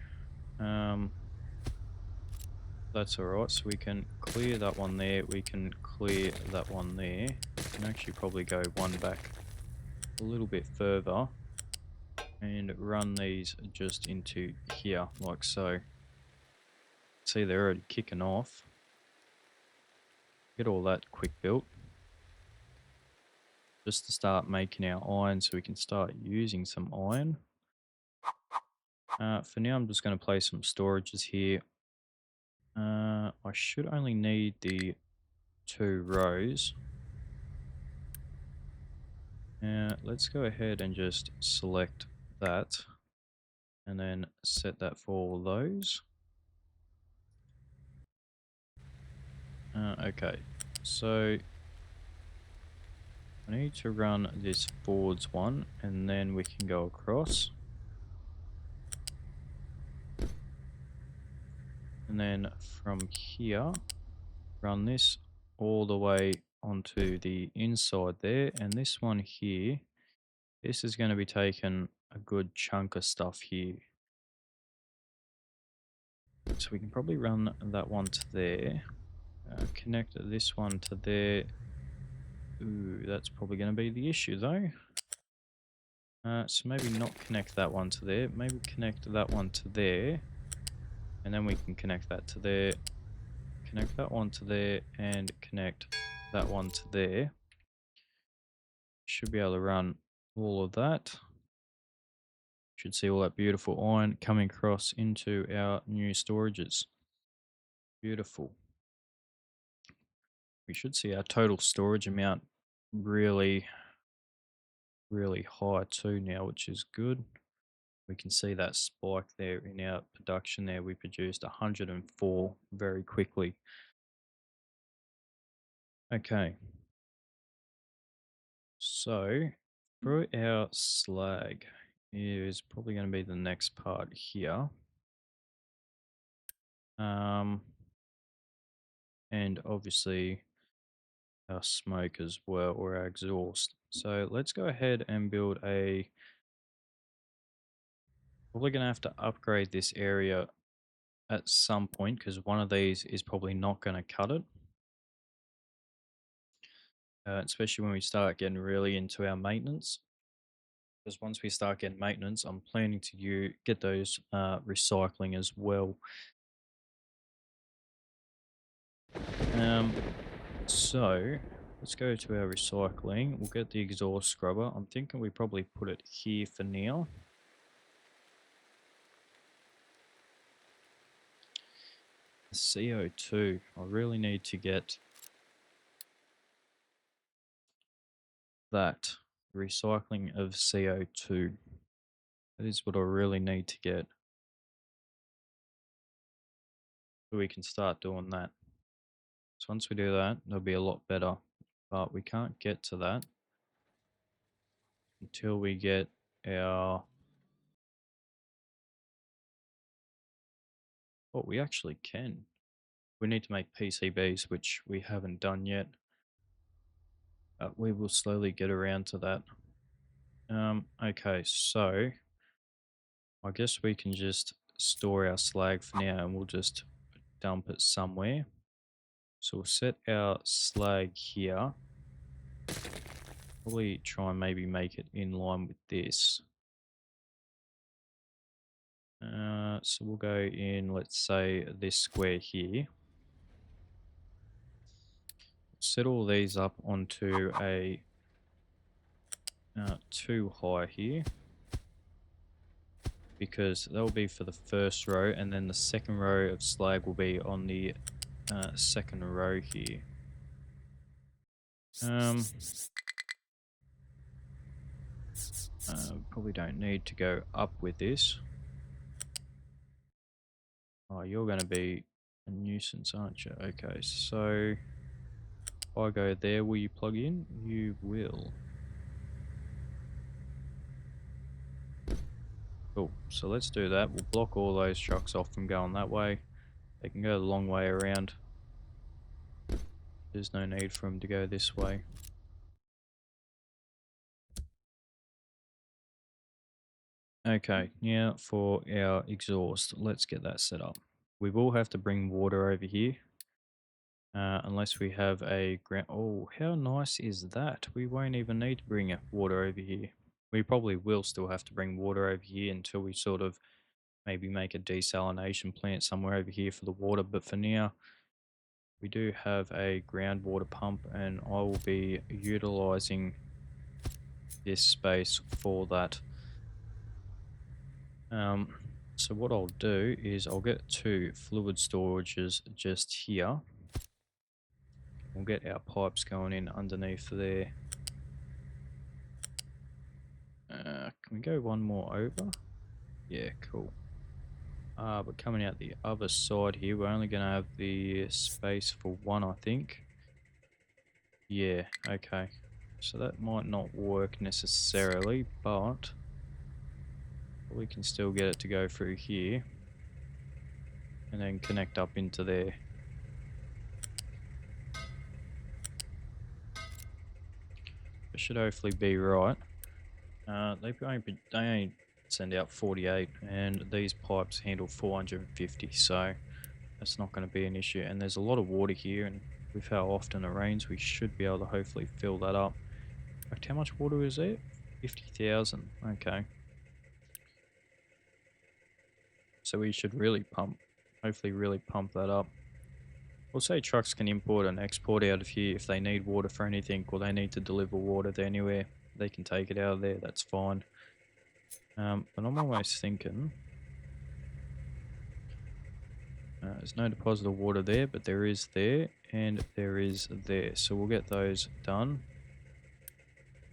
That's alright, so we can clear that one there, we can clear that one there. We can actually probably go one back a little bit further and run these just into here, like so. See, they're already kicking off. Get all that quick built. Just to start making our iron so we can start using some iron. For now, I'm just going to place some storages here. I should only need the 2 rows. Let's go ahead and just select that and then set that for all those. Okay, so I need to run this forwards one and then we can go across. And then from here, run this all the way onto the inside there. And this one here, this is going to be taking a good chunk of stuff here. So we can probably run that one to there. Connect this one to there. Ooh, that's probably going to be the issue though. So maybe not connect that one to there. Maybe connect that one to there. And then we can connect that to there. Connect that one to there. And connect that one to there. Should be able to run all of that. Should see all that beautiful iron coming across into our new storages. Beautiful. We should see our total storage amount really high too now, which is good. We can see that spike there in our production there. We produced 104 very quickly. Okay. So for our slag is probably going to be the next part here. And obviously our smoke as well, or our exhaust. So let's go ahead and build a Probably going to have to upgrade this area at some point because one of these is probably not going to cut it. Especially when we start getting really into our maintenance. Because once we start getting maintenance, I'm planning to get those recycling as well. Um, so let's go to our recycling. We'll get the exhaust scrubber. I'm thinking we probably put it here for now. CO2. I really need to get that recycling of CO2. That is what I really need to get. So we can start doing that. So once we do that, it'll be a lot better. But we can't get to that until we get our... Oh, we actually can. We need to make PCBs, which we haven't done yet. We will slowly get around to that. Okay, so I guess we can just store our slag for now and we'll just dump it somewhere. So we'll set our slag here. Probably try and maybe make it in line with this. So we'll go in, let's say, this square here. Set all these up onto a 2 high here. Because that will be for the first row, and then the second row of slag will be on the second row here. Probably don't need to go up with this. Oh, you're going to be a nuisance, aren't you? Okay, so if I go there, will you plug in? You will. Cool. So let's do that. We'll block all those trucks off from going that way. They can go the long way around. There's no need for them to go this way. Okay, now for our exhaust, let's get that set up. We will have to bring water over here. Unless we have a ground... Oh, how nice is that? We won't even need to bring water over here. We probably will still have to bring water over here until we sort of maybe make a desalination plant somewhere over here for the water. But for now, we do have a groundwater pump and I will be utilizing this space for that. So what I'll do is I'll get 2 fluid storages just here. We'll get our pipes going in underneath there. Can we go one more over? Yeah, cool. But coming out the other side here, we're only going to have the space for 1, I think. Yeah, okay. So that might not work necessarily, but we can still get it to go through here. And then connect up into there. It should hopefully be right. They only send out 48 and these pipes handle 450, so that's not going to be an issue. And there's a lot of water here, and with how often it rains, we should be able to hopefully fill that up. In fact, how much water is there? 50,000. Okay. So we should hopefully really pump that up. We'll say trucks can import and export out of here if they need water for anything, or they need to deliver water to anywhere. They can take it out of there, that's fine. But I'm almost thinking... there's no deposit of water there, but there is there, and there is there. So we'll get those done.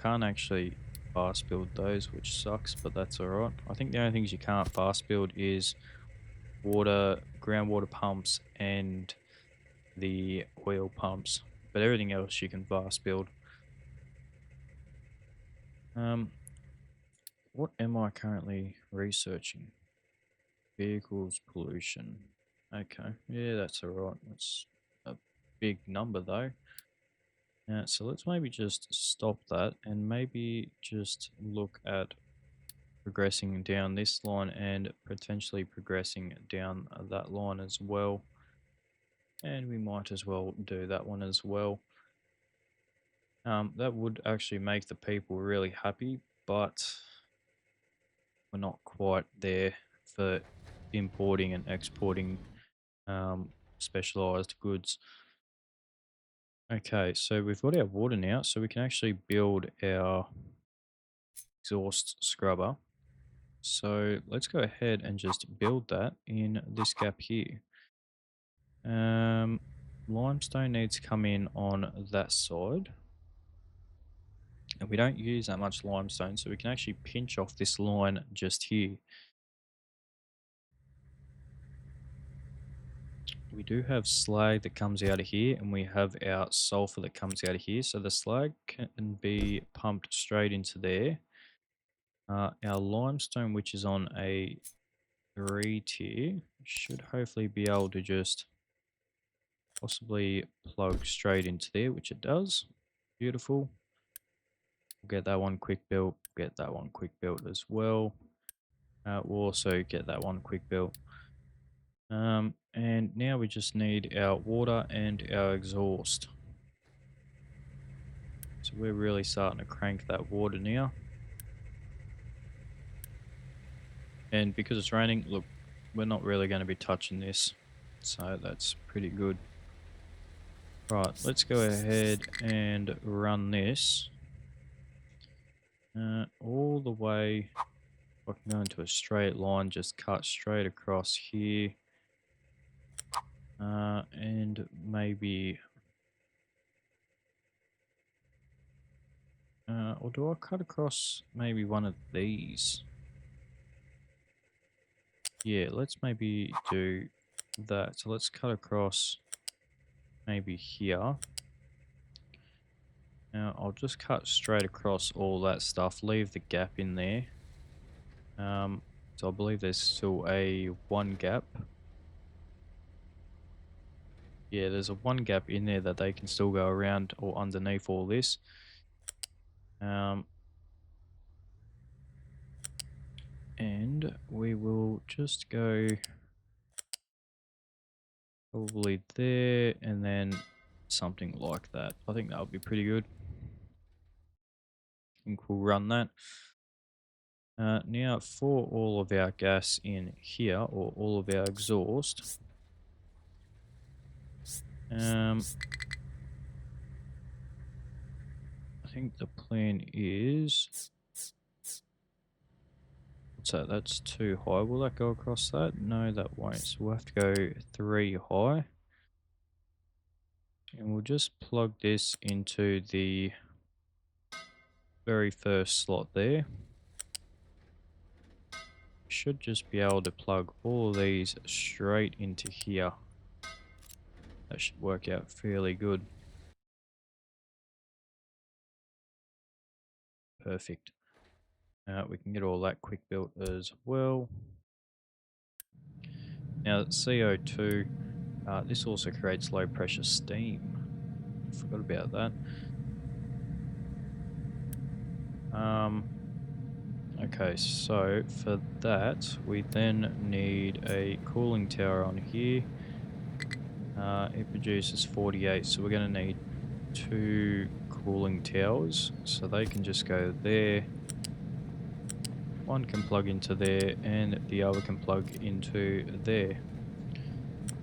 Can't actually fast build those, which sucks, but that's alright. I think the only things you can't fast build is water, groundwater pumps, and the oil pumps. But everything else you can fast build. What am I currently researching? Vehicles pollution. Okay, yeah, that's alright. That's a big number though. So let's maybe just stop that and maybe just look at progressing down this line and potentially progressing down that line as well. And we might as well do that one as well. That would actually make the people really happy, but we're not quite there for importing and exporting specialized goods. Okay, so we've got our water now, so we can actually build our exhaust scrubber. So let's go ahead and just build that in this gap here. Limestone needs to come in on that side. And we don't use that much limestone, so we can actually pinch off this line just here. We do have slag that comes out of here, and we have our sulfur that comes out of here. So the slag can be pumped straight into there. Our limestone, which is on a 3 tier, should hopefully be able to just possibly plug straight into there, which it does. Beautiful. We'll get that one quick built, get that one quick built as well. We'll also get that one quick built. And now we just need our water and our exhaust. So we're really starting to crank that water now. And because it's raining, look, we're not really going to be touching this. So that's pretty good. Right, let's go ahead and run this all the way. I can go into a straight line, just cut straight across here. And maybe... or do I cut across maybe one of these? Yeah, let's maybe do that. So let's cut across maybe here. Now I'll just cut straight across all that stuff, leave the gap in there. So I believe there's still a one gap. Yeah, there's a one gap in there that they can still go around or underneath all this. And we will just go probably there and then something like that. I think that would be pretty good. I think we'll run that. Now for all of our gas in here, or all of our exhaust, I think the plan is, what's that? That's too high. Will that go across that? No, that won't. So we'll have to go 3 high. And we'll just plug this into the very first slot there. Should just be able to plug all of these straight into here. That should work out fairly good. Perfect. We can get all that quick built as well. Now CO2, this also creates low pressure steam. Forgot about that. Okay, so for that we then need a cooling tower on here. It produces 48, so we're going to need 2 cooling towers, so they can just go there. One can plug into there and the other can plug into there.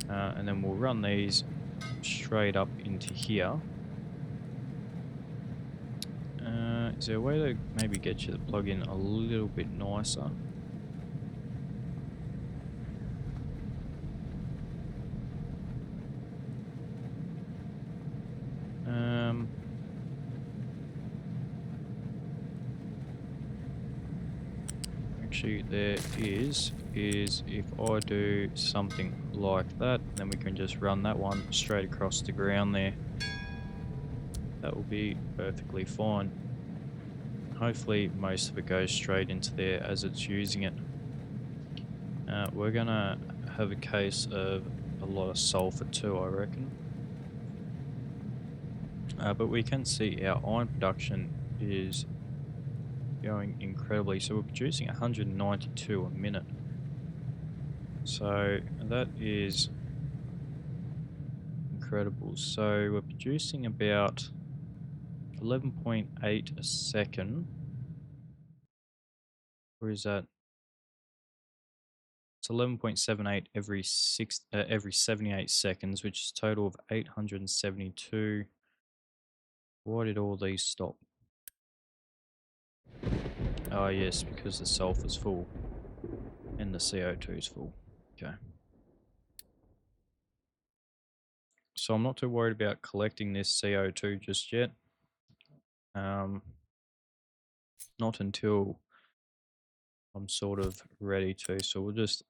And then we'll run these straight up into here. Is there a way to maybe get you to plug in a little bit nicer? Actually, there is if I do something like that, then we can just run that one straight across the ground there. That will be perfectly fine. Hopefully most of it goes straight into there as it's using it. We're gonna have a case of a lot of sulfur too, I reckon. But we can see our iron production is going incredibly. So we're producing 192 a minute. So that is incredible. So we're producing about 11.8 a second. Where is that? It's 11.78 every 78 seconds, which is a total of 872. Why did all these stop? Oh yes, because the sulfur's full and the CO2 is full. Okay. So I'm not too worried about collecting this CO2 just yet. Not until I'm sort of ready to. So we'll just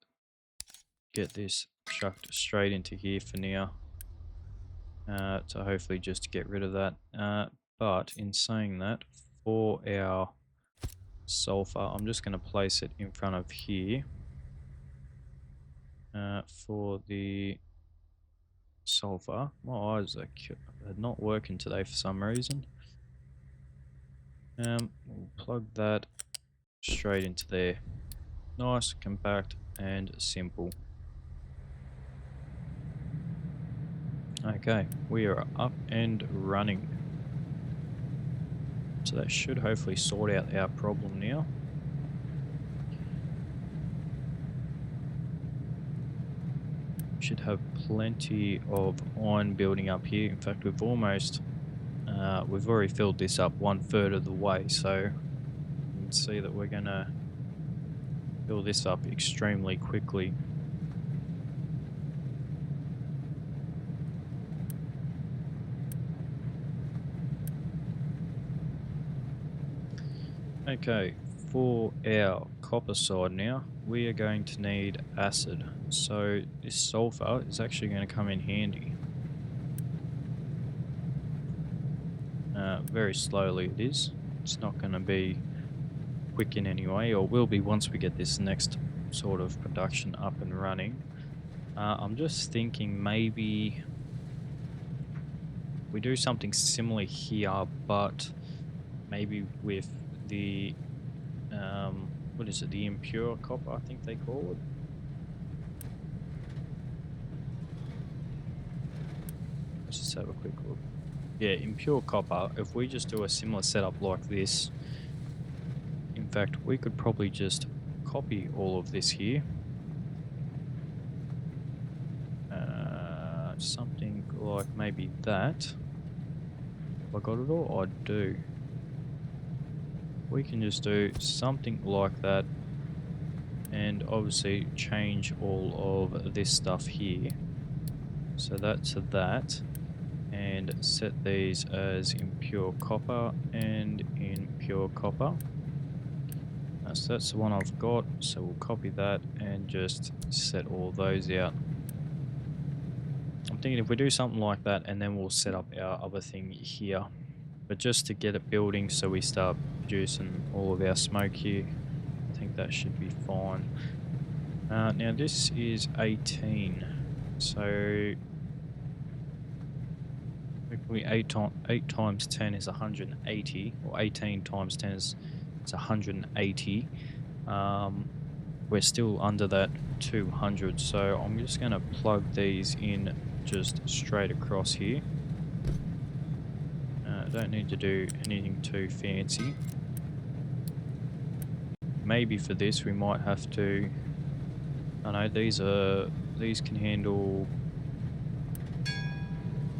get this chucked straight into here for now. To hopefully just get rid of that. But in saying that, for our sulfur, I'm just going to place it in front of here. For the sulfur, my eyes are not working today for some reason. We'll plug that straight into there. Nice, compact, and simple. Okay, we are up and running. So that should hopefully sort out our problem now. Should have plenty of iron building up here. In fact, we've already filled this up 1/3 of the way, so you can see that we're gonna fill this up extremely quickly. Okay, for our copper side now, we are going to need acid. So this sulfur is actually going to come in handy. Very slowly it is. It's not going to be quick in any way, or will be once we get this next sort of production up and running. I'm just thinking maybe we do something similar here, but maybe with the what is it, the impure copper, I think they call it. Let's just have a quick look. Yeah, impure copper, if we just do a similar setup like this, in fact, we could probably just copy all of this here. Something like maybe that. Have I got it all? I do. We can just do something like that, and obviously change all of this stuff here. So that's that, and set these as impure copper and impure copper. So that's the one I've got, so we'll copy that and just set all those out. I'm thinking if we do something like that, and then we'll set up our other thing here. But just to get it building so we start producing all of our smoke here, I think that should be fine. Now this is 18, so quickly 8 times 10 is 180, or 18 times 10 is 180. We're still under that 200, so I'm just going to plug these in just straight across here. Don't need to do anything too fancy. Maybe for this we might have to, I know these can handle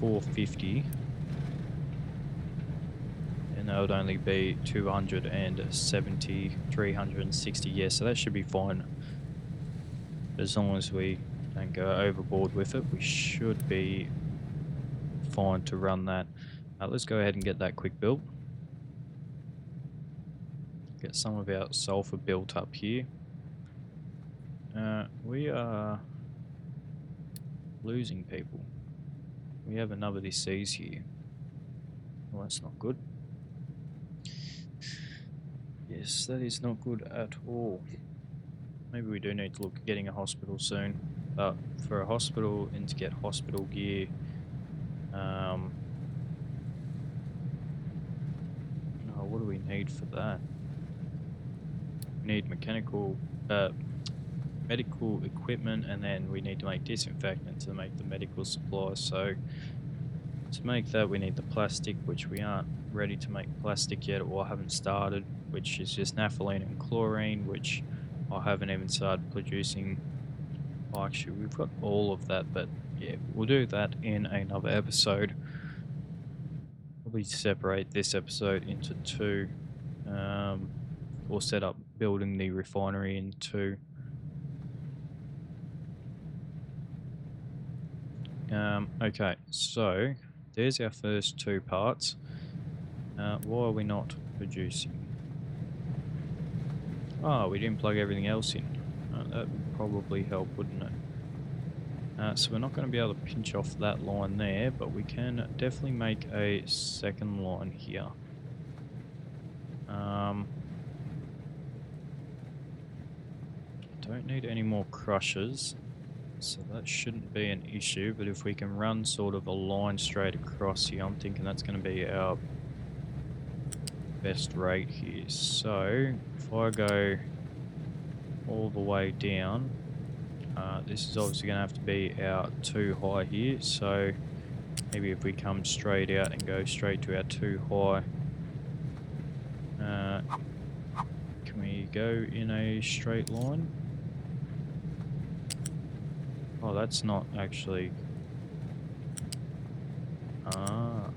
450, and that would only be 270, 360. Yeah, so that should be fine. As long as we don't go overboard with it, we should be fine to run that. Let's go ahead and get that quick built. Get some of our sulfur built up here. We are losing people. We have another disease here. Well, that's not good. Yes, that is not good at all. Maybe we do need to look at getting a hospital soon. But for a hospital and to get hospital gear, what do we need for that? need medical equipment, and then we need to make disinfectant to make the medical supplies. So to make that, we need the plastic, which we aren't ready to make plastic yet, or haven't started, which is just naphthalene and chlorine, which I haven't even started producing. Well, actually, we've got all of that, but yeah, we'll do that in another episode. Probably separate this episode into two, um, or set up building the refinery in two. Okay, so there's our first two parts. Why are we not producing? Oh, we didn't plug everything else in. That would probably help, wouldn't it? So we're not going to be able to pinch off that line there, but we can definitely make a second line here. Don't need any more crushers, so that shouldn't be an issue, but if we can run sort of a line straight across here, I'm thinking that's going to be our best rate here. So if I go all the way down, this is obviously going to have to be our 2 high here, so maybe if we come straight out and go straight to our 2 high, can we go in a straight line? Oh, that's not actually... Ah,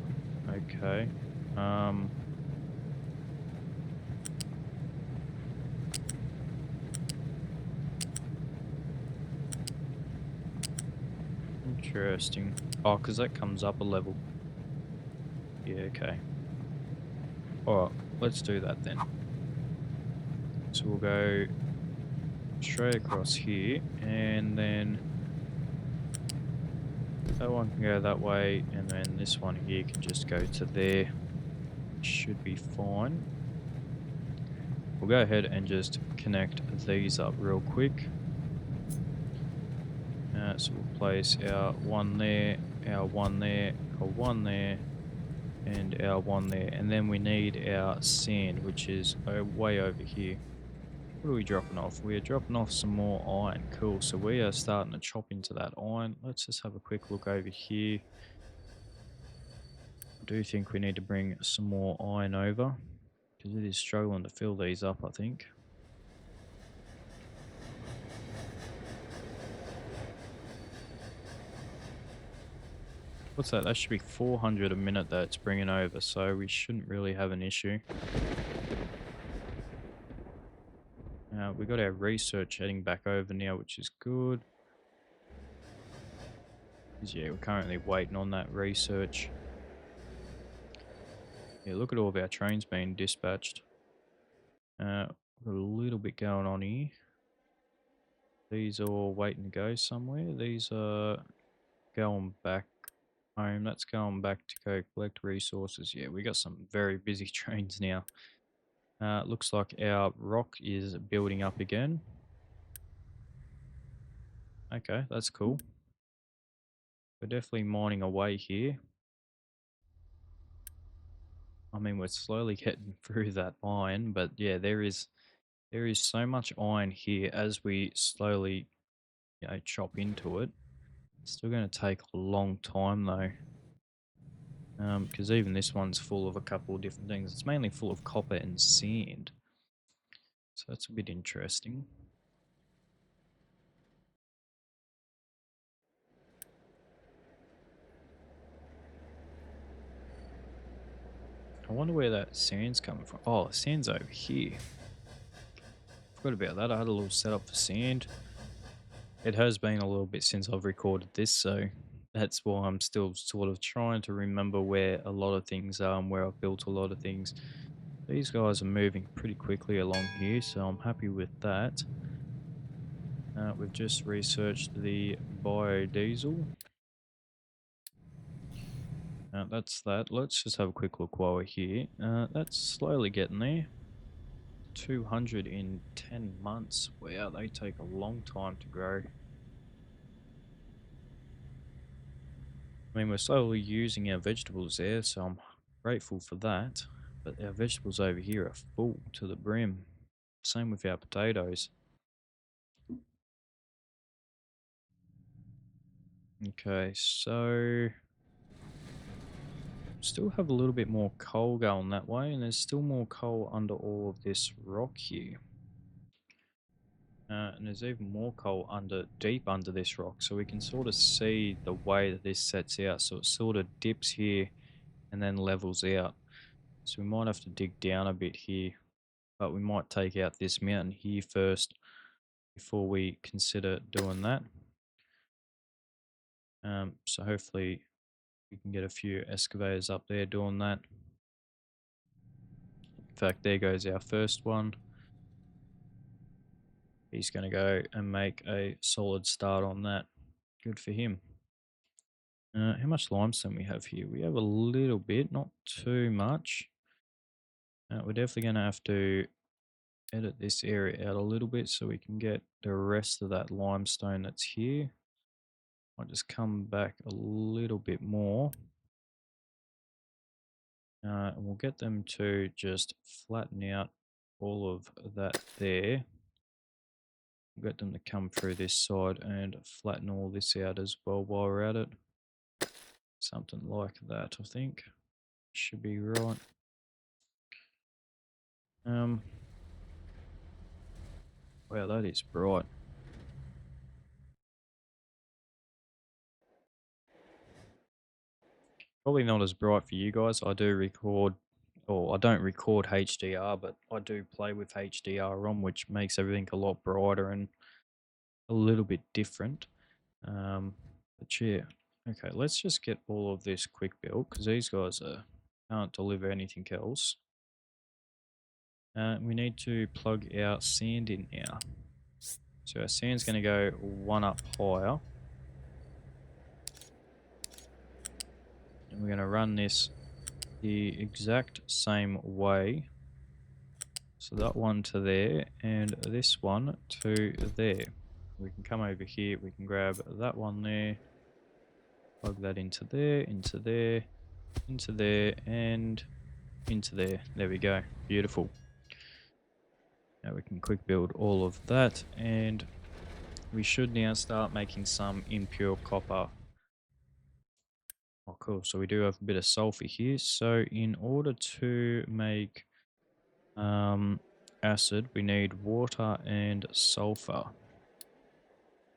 okay. Interesting. Oh, because that comes up a level. Yeah, okay. Alright, let's do that then. So we'll go straight across here, and then that one can go that way, and then this one here can just go to there. Should be fine. We'll go ahead and just connect these up real quick. So we'll place our one there, our one there, our one there, and our one there. And then we need our sand, which is way over here. What are we dropping off? We are dropping off some more iron. Cool. So we are starting to chop into that iron. Let's just have a quick look over here. I do think we need to bring some more iron over, because it is struggling to fill these up, I think. What's that? That should be 400 a minute that it's bringing over, so we shouldn't really have an issue. We got our research heading back over now, which is good. Yeah, we're currently waiting on that research. Yeah, look at all of our trains being dispatched. Got a little bit going on here. These are all waiting to go somewhere. These are going back home. That's going back to go collect resources. Yeah, we got some very busy trains now. Looks like our rock is building up again. Okay, that's cool. We're definitely mining away here. I mean, we're slowly getting through that iron, but yeah, there is so much iron here as we slowly, chop into it. It's still going to take a long time though, because even this one's full of a couple of different things. It's mainly full of copper and sand, so that's a bit interesting. I wonder where that sand's coming from. Oh, sand's over here. Forgot about that. I had a little setup for sand. It has been a little bit since I've recorded this, so that's why I'm still sort of trying to remember where a lot of things are and where I've built a lot of things. These guys are moving pretty quickly along here, so I'm happy with that. We've just researched the biodiesel. That's that. Let's just have a quick look while we're here. That's slowly getting there. 200 in 10 months. Wow, they take a long time to grow. I mean, we're slowly using our vegetables there, so I'm grateful for that. But our vegetables over here are full to the brim. Same with our potatoes. Okay, so still have a little bit more coal going that way, and there's still more coal under all of this rock here. And there's even more coal deep under this rock, so we can sort of see the way that this sets out. So it sort of dips here and then levels out. So we might have to dig down a bit here, but we might take out this mountain here first before we consider doing that. So hopefully we can get a few excavators up there doing that. In fact, there goes our first one. He's going to go and make a solid start on that. Good for him. How much limestone we have here? We have a little bit, not too much. We're definitely going to have to edit this area out a little bit so we can get the rest of that limestone that's here. I'll just come back a little bit more. And we'll get them to just flatten out all of that there. We'll get them to come through this side and flatten all this out as well while we're at it. Something like that, I think. Should be right. Wow, that is bright. Probably not as bright for you guys. I do record, or I don't record HDR, but I do play with HDR on, which makes everything a lot brighter and a little bit different. But yeah, okay, let's just get all of this quick built because these guys can't deliver anything else. We need to plug our sand in now. So our sand's going to go one up higher. And we're going to run this the exact same way. So that one to there and this one to there. We can come over here, we can grab that one there, plug that into there, into there, into there, and into there. There we go. Beautiful. Now we can quick build all of that, and we should now start making some impure copper. Oh, cool. So we do have a bit of sulfur here. So in order to make acid, we need water and sulfur.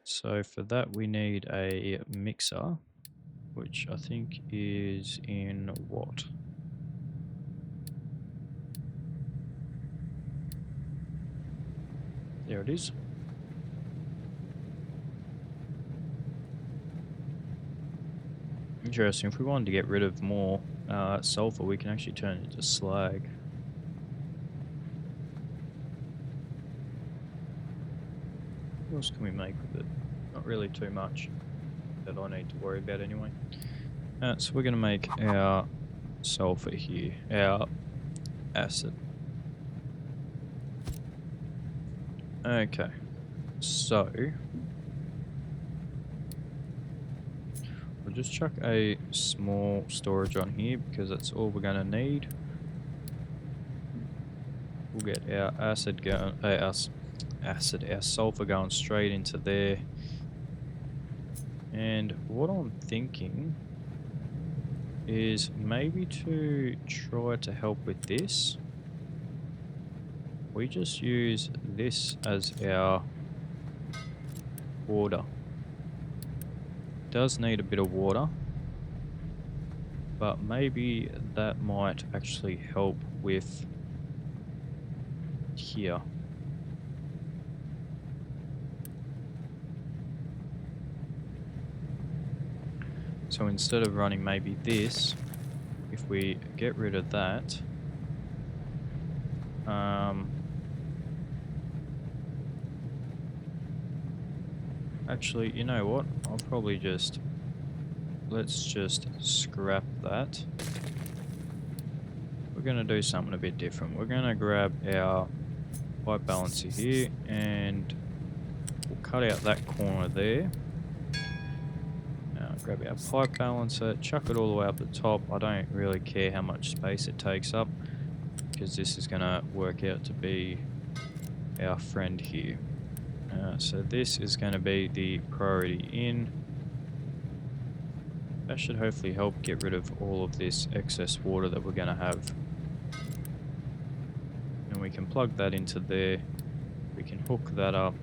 So for that, we need a mixer, which I think is in what? There it is. Interesting. If we wanted to get rid of more sulfur, we can actually turn it into slag. What else can we make with it? Not really too much that I need to worry about anyway. So we're going to make our sulfur here, our acid. Okay, so we'll just chuck a small storage on here because that's all we're going to need. We'll get our acid going, our sulfur going straight into there. And what I'm thinking is maybe to try to help with this, we just use this as our water. It does need a bit of water, but maybe that might actually help with here. So instead of running maybe this, if we get rid of that, actually, you know what? I'll probably let's just scrap that. We're going to do something a bit different. We're going to grab our pipe balancer here and we'll cut out that corner there. Grab our pipe balancer, chuck it all the way up the top. I don't really care how much space it takes up because this is going to work out to be our friend here. So this is going to be the priority in. That should hopefully help get rid of all of this excess water that we're going to have. And we can plug that into there. We can hook that up.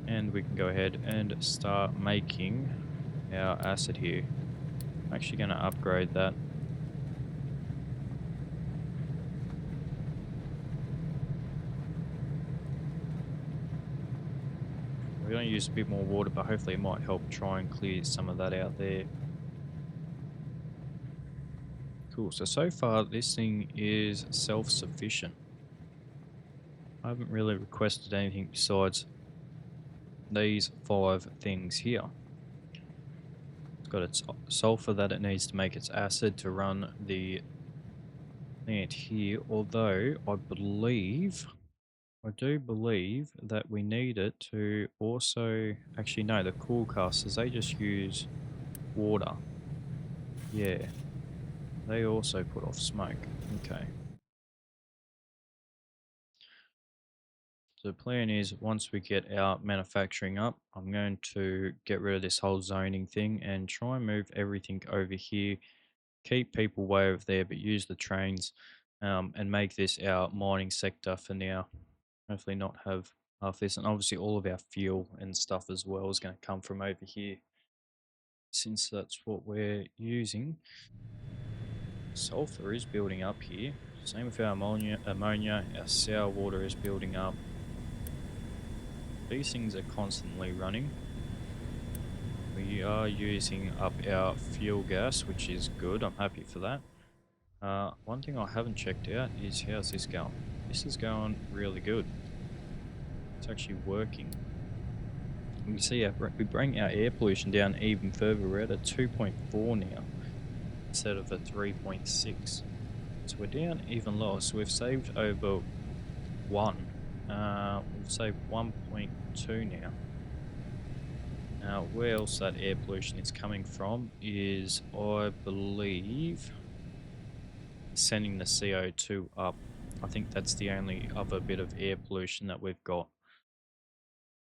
And we can go ahead and start making our acid here. I'm actually going to upgrade that. We're going to use a bit more water, but hopefully it might help try and clear some of that out there. Cool. So far, this thing is self-sufficient. I haven't really requested anything besides these 5 things here. It's got its sulfur that it needs to make its acid to run the plant here, although I do believe that we need it to also, actually no, the cool casters, they just use water. Yeah, they also put off smoke. Okay. So the plan is once we get our manufacturing up, I'm going to get rid of this whole zoning thing and try and move everything over here. Keep people way over there, but use the trains and make this our mining sector for now. Hopefully not have half this. And obviously all of our fuel and stuff as well is going to come from over here, since that's what we're using. Sulfur is building up here. Same with our ammonia, our sour water is building up. These things are constantly running. We are using up our fuel gas, which is good. I'm happy for that. One thing I haven't checked out is how's this going. This is going really good. It's actually working. You can see we bring our air pollution down even further. We're at a 2.4 now instead of a 3.6. So we're down even lower. So we've saved over 1. We've saved 1.2 now. Now, where else that air pollution is coming from is, I believe, sending the CO2 up. I think that's the only other bit of air pollution that we've got.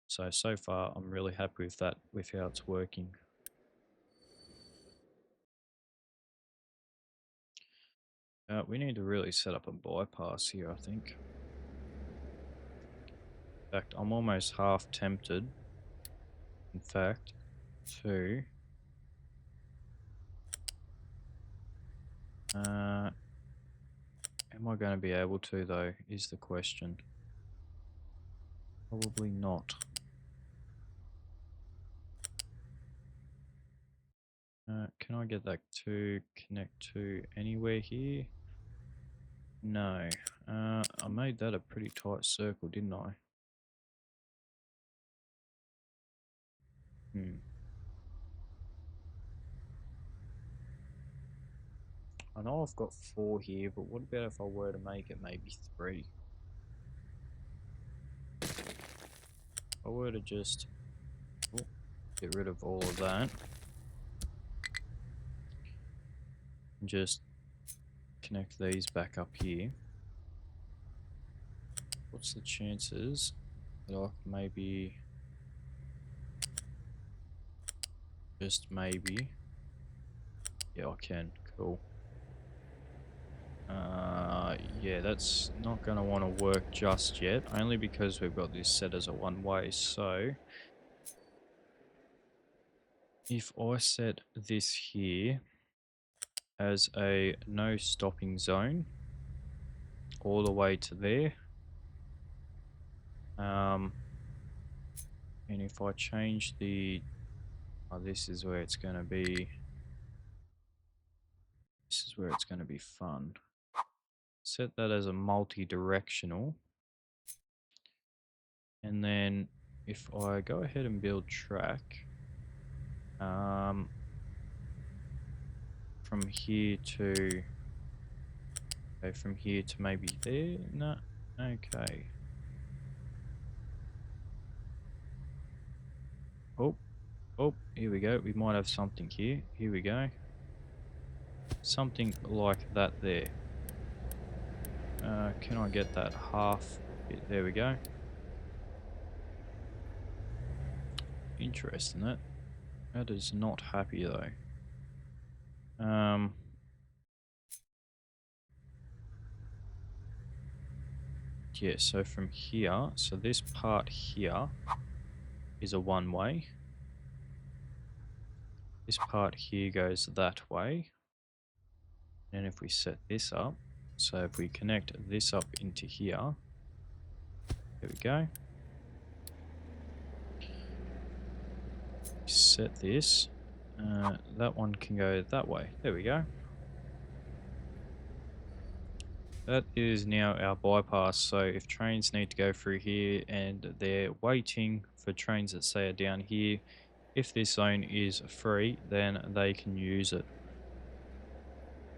So far, I'm really happy with that, with how it's working. We need to really set up a bypass here, I think. In fact, I'm almost half tempted, in fact, to... am I going to be able to, though, is the question. Probably not. Can I get that to connect to anywhere here? No. I made that a pretty tight circle, didn't I? I know I've got 4 here, but what about if I were to make it maybe 3? If I were to just get rid of all of that and just connect these back up here, what's the chances that I can maybe, just maybe, yeah, I can, cool. Yeah, that's not going to want to work just yet, only because we've got this set as a one-way. So if I set this here as a no stopping zone all the way to there, and if I change the, this is where it's going to be, this is where it's going to be fun. Set that as a multi-directional, and then if I go ahead and build track, from here to, okay, from here to maybe there, no, okay. Oh, here we go, we might have something here, here we go. Something like that there. Can I get that half bit? There we go. Interesting. That is not happy though. Um, yeah, so from here, so this part here is a one-way. This part here goes that way. And if we set this up, so if we connect this up into here, there we go. Set this, that one can go that way. There we go. That is now our bypass. So if trains need to go through here and they're waiting for trains that say are down here, if this zone is free, then they can use it.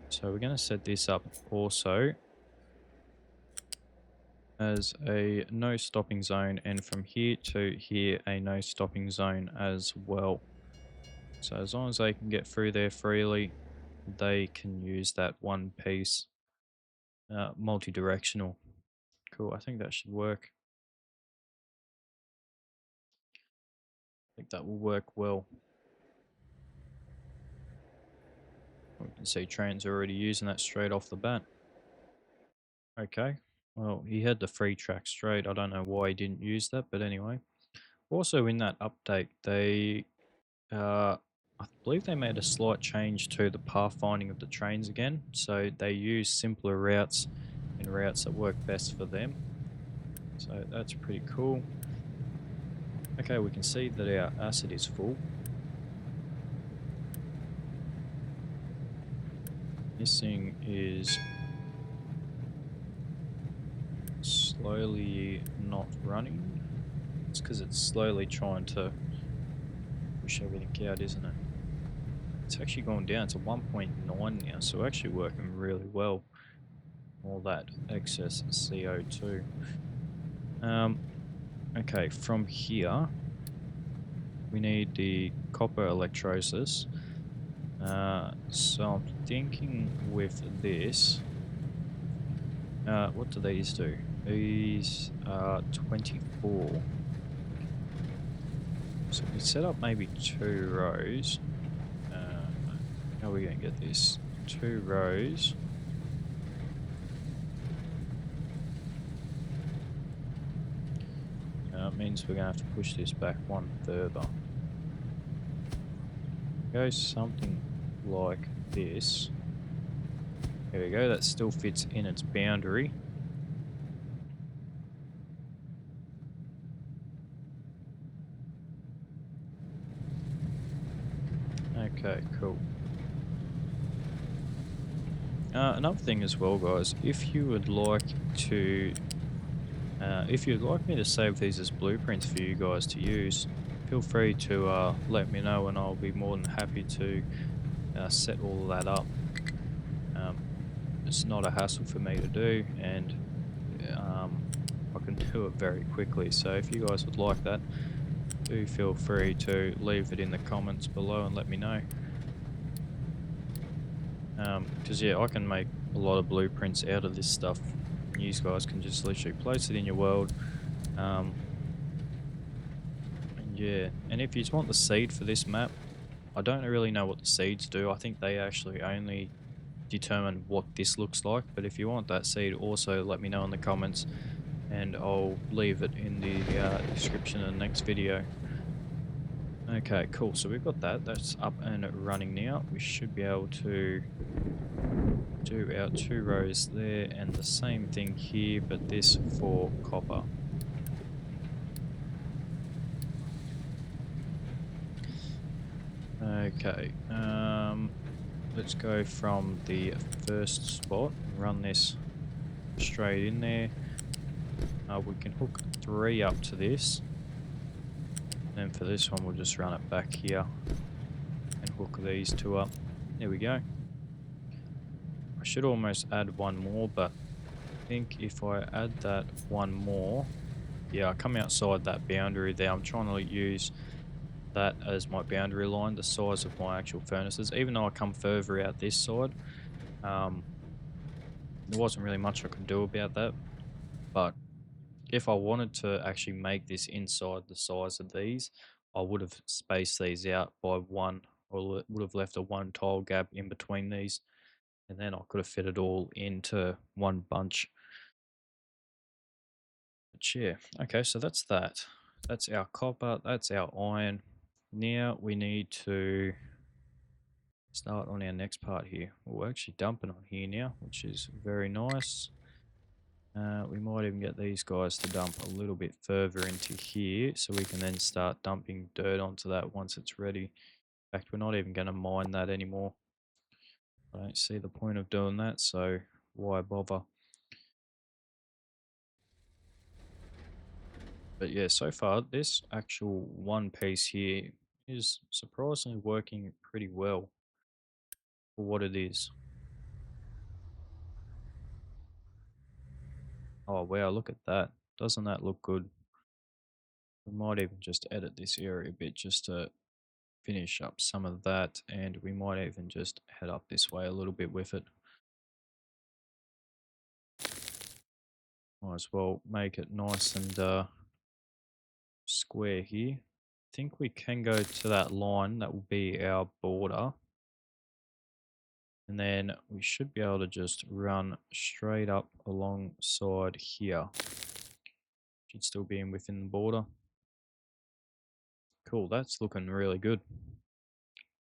So we're going to set this up also as a no stopping zone, and from here to here a no stopping zone as well. So as long as they can get through there freely, they can use that one piece multi-directional. Cool, I think that should work. I think that will work well. We can see trains are already using that straight off the bat. Okay, well, he had the free track straight. I don't know why he didn't use that, but anyway. Also in that update, I believe they made a slight change to the pathfinding of the trains again. So they use simpler routes and routes that work best for them. So that's pretty cool. Okay, we can see that our acid is full. This thing is slowly not running. It's because it's slowly trying to push everything out, isn't it? It's actually going down to 1.9 now, so we're actually working really well. All that excess CO2. Okay, from here, we need the copper electrolysis. So I'm thinking with this, what do these do? These are 24. So we set up maybe 2 rows. How are we going to get this? 2 rows. It means we're going to have to push this back one further. Go something like this. There we go, that still fits in its boundary. Okay, cool. Another thing as well, guys, if you would like to, if you'd like me to save these as blueprints for you guys to use, feel free to let me know, and I'll be more than happy to set all of that up. It's not a hassle for me to do, and I can do it very quickly. So if you guys would like that, do feel free to leave it in the comments below and let me know. Because yeah, I can make a lot of blueprints out of this stuff. You guys can just literally place it in your world. And yeah, and if you just want the seed for this map, I don't really know what the seeds do. I think they actually only determine what this looks like. But if you want that seed, also let me know in the comments, and I'll leave it in the description in the next video. Okay, cool. So we've got that. That's up and running now. We should be able to do our 2 rows there, and the same thing here, but this for copper. Okay, let's go from the first spot, run this straight in there. We can hook 3 up to this. And for this one, we'll just run it back here and hook these 2 up. There we go. I should almost add 1 more, but I think if I add that 1 more, yeah, I come outside that boundary there. I'm trying to use that as my boundary line, the size of my actual furnaces, even though I come further out this side. There wasn't really much I could do about that, but if I wanted to actually make this inside the size of these, I would have spaced these out by one, or would have left a one tile gap in between these, and then I could have fit it all into one bunch. But yeah, okay, so that's that. That's our copper, that's our iron. Now we need to start on our next part here. We're actually dumping on here now, which is very nice. We might even get these guys to dump a little bit further into here so we can then start dumping dirt onto that once it's ready. In fact, we're not even going to mine that anymore. I don't see the point of doing that, so why bother? But yeah, so far, this actual one piece here is surprisingly working pretty well for what it is. Oh wow, look at that. Doesn't that look good? We might even just edit this area a bit just to finish up some of that, and we might even just head up this way a little bit with it. Might as well make it nice and square here. I think we can go to that line, that will be our border. And then we should be able to just run straight up alongside here. Should still be in within the border. Cool, that's looking really good.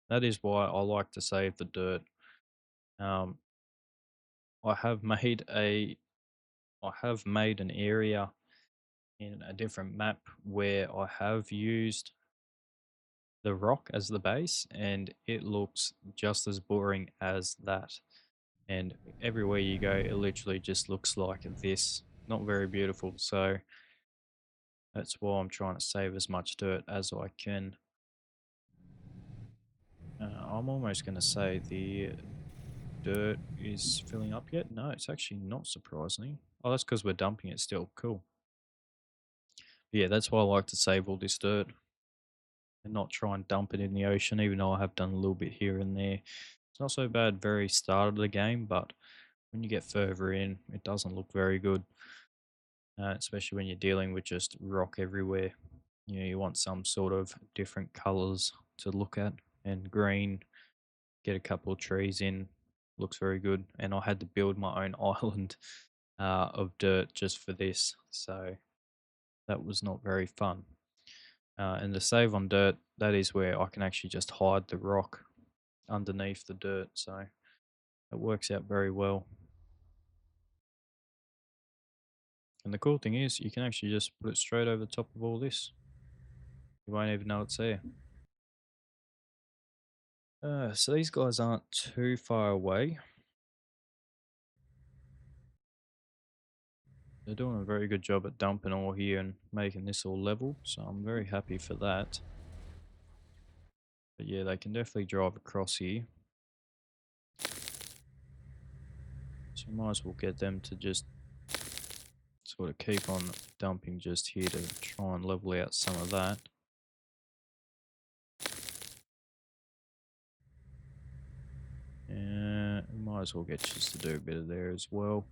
That is why I like to save the dirt. Um, I have made an area in a different map where I have used the rock as the base, and it looks just as boring as that. And everywhere you go, it literally just looks like this. Not very beautiful, so that's why I'm trying to save as much dirt as I can. I'm almost going to say the dirt is filling up yet. No, it's actually not, surprisingly. Oh, that's because we're dumping it still. Cool. Yeah, that's why I like to save all this dirt and not try and dump it in the ocean, even though I have done a little bit here and there. It's not so bad very start of the game, but when you get further in, it doesn't look very good, especially when you're dealing with just rock everywhere. You know, you want some sort of different colors to look at, and green, get a couple of trees in, looks very good. And I had to build my own island of dirt just for this, so that was not very fun. And the save on dirt, that is where I can actually just hide the rock underneath the dirt, so it works out very well. And the cool thing is, you can actually just put it straight over the top of all this. You won't even know it's there. So these guys aren't too far away. They're doing a very good job at dumping ore here and making this all level, so I'm very happy for that. But yeah, they can definitely drive across here. So might as well get them to just sort of keep on dumping just here to try and level out some of that. Might as well get just to do a bit of there as well.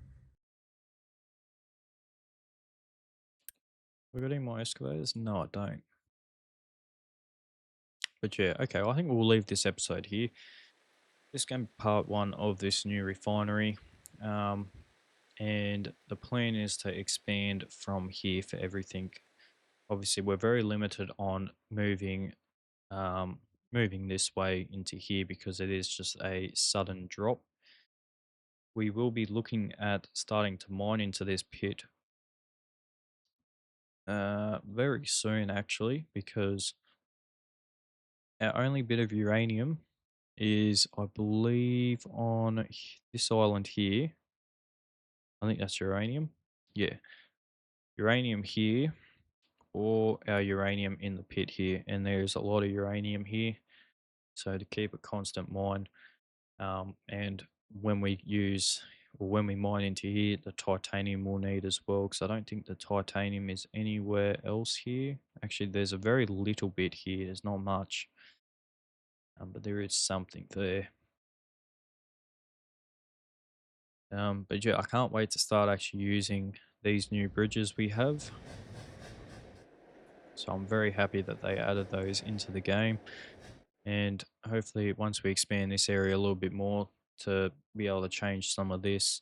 We got any more excavators? No, I don't. But yeah, okay, I think we'll leave this episode here. This can be part one of this new refinery. And the plan is to expand from here for everything. Obviously, we're very limited on um, moving this way into here because it is just a sudden drop. We will be looking at starting to mine into this pit very soon, actually, because our only bit of uranium is, I believe, on this island here. I think that's uranium. Yeah, uranium here, or our uranium in the pit here. And there's a lot of uranium here. So to keep a constant mine, and when we use or when we mine into here, the titanium we'll need as well, because I don't think the titanium is anywhere else here. Actually, there's a very little bit here. There's not much, but there is something there. But yeah, I can't wait to start actually using these new bridges we have. So I'm very happy that they added those into the game. And hopefully, once we expand this area a little bit more to be able to change some of this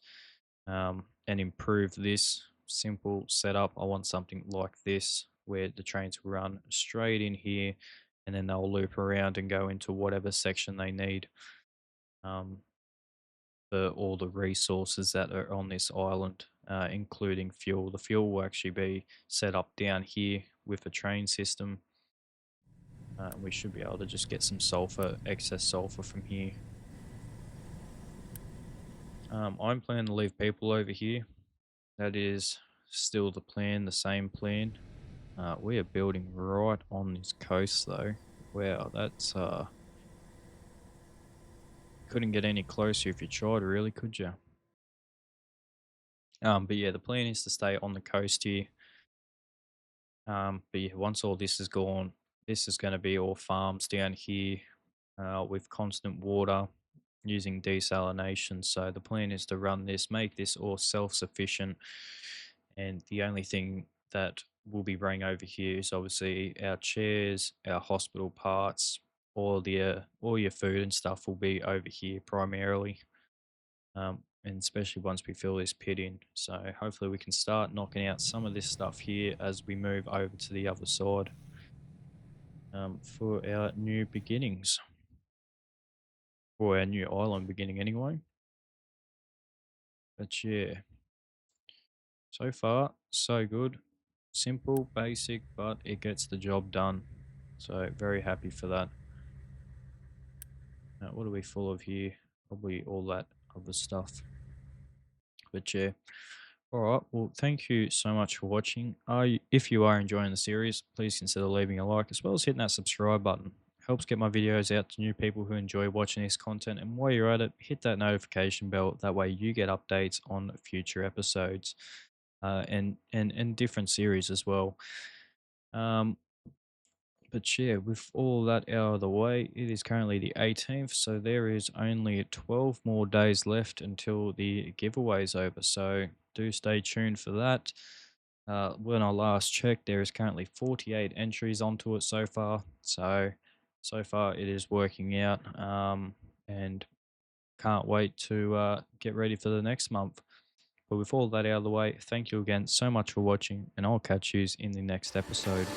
and improve this simple setup, I want something like this where the trains will run straight in here and then they'll loop around and go into whatever section they need. Um, for all the resources that are on this island, including fuel. The fuel will actually be set up down here with a train system. We should be able to just get some sulfur, excess sulfur from here. I'm planning to leave people over here. That is still the plan, the same plan. We are building right on this coast though. Wow, that's couldn't get any closer if you tried, really, could you? But yeah, the plan is to stay on the coast here. But yeah, once all this is gone, this is going to be all farms down here with constant water using desalination. So the plan is to run this, make this all self-sufficient. And the only thing that will be bringing over here is obviously our chairs, our hospital parts, all your food and stuff will be over here primarily. And especially once we fill this pit in. So hopefully we can start knocking out some of this stuff here as we move over to the other side for our new beginnings, or our new island beginning anyway. But yeah, so far so good. Simple, basic, but it gets the job done. So very happy for that. What are we full of here? Probably all that other stuff. But yeah, all right. Well, thank you so much for watching. If you are enjoying the series, please consider leaving a like as well as hitting that subscribe button. Helps get my videos out to new people who enjoy watching this content. And while you're at it, hit that notification bell. That way you get updates on future episodes and different series as well. Um, but yeah, with all that out of the way, it is currently the 18th, so there is only 12 more days left until the giveaway is over. So do stay tuned for that. When I last checked, there is currently 48 entries onto it so far. So far it is working out, and can't wait to get ready for the next month. But with all that out of the way, thank you again so much for watching, and I'll catch you in the next episode.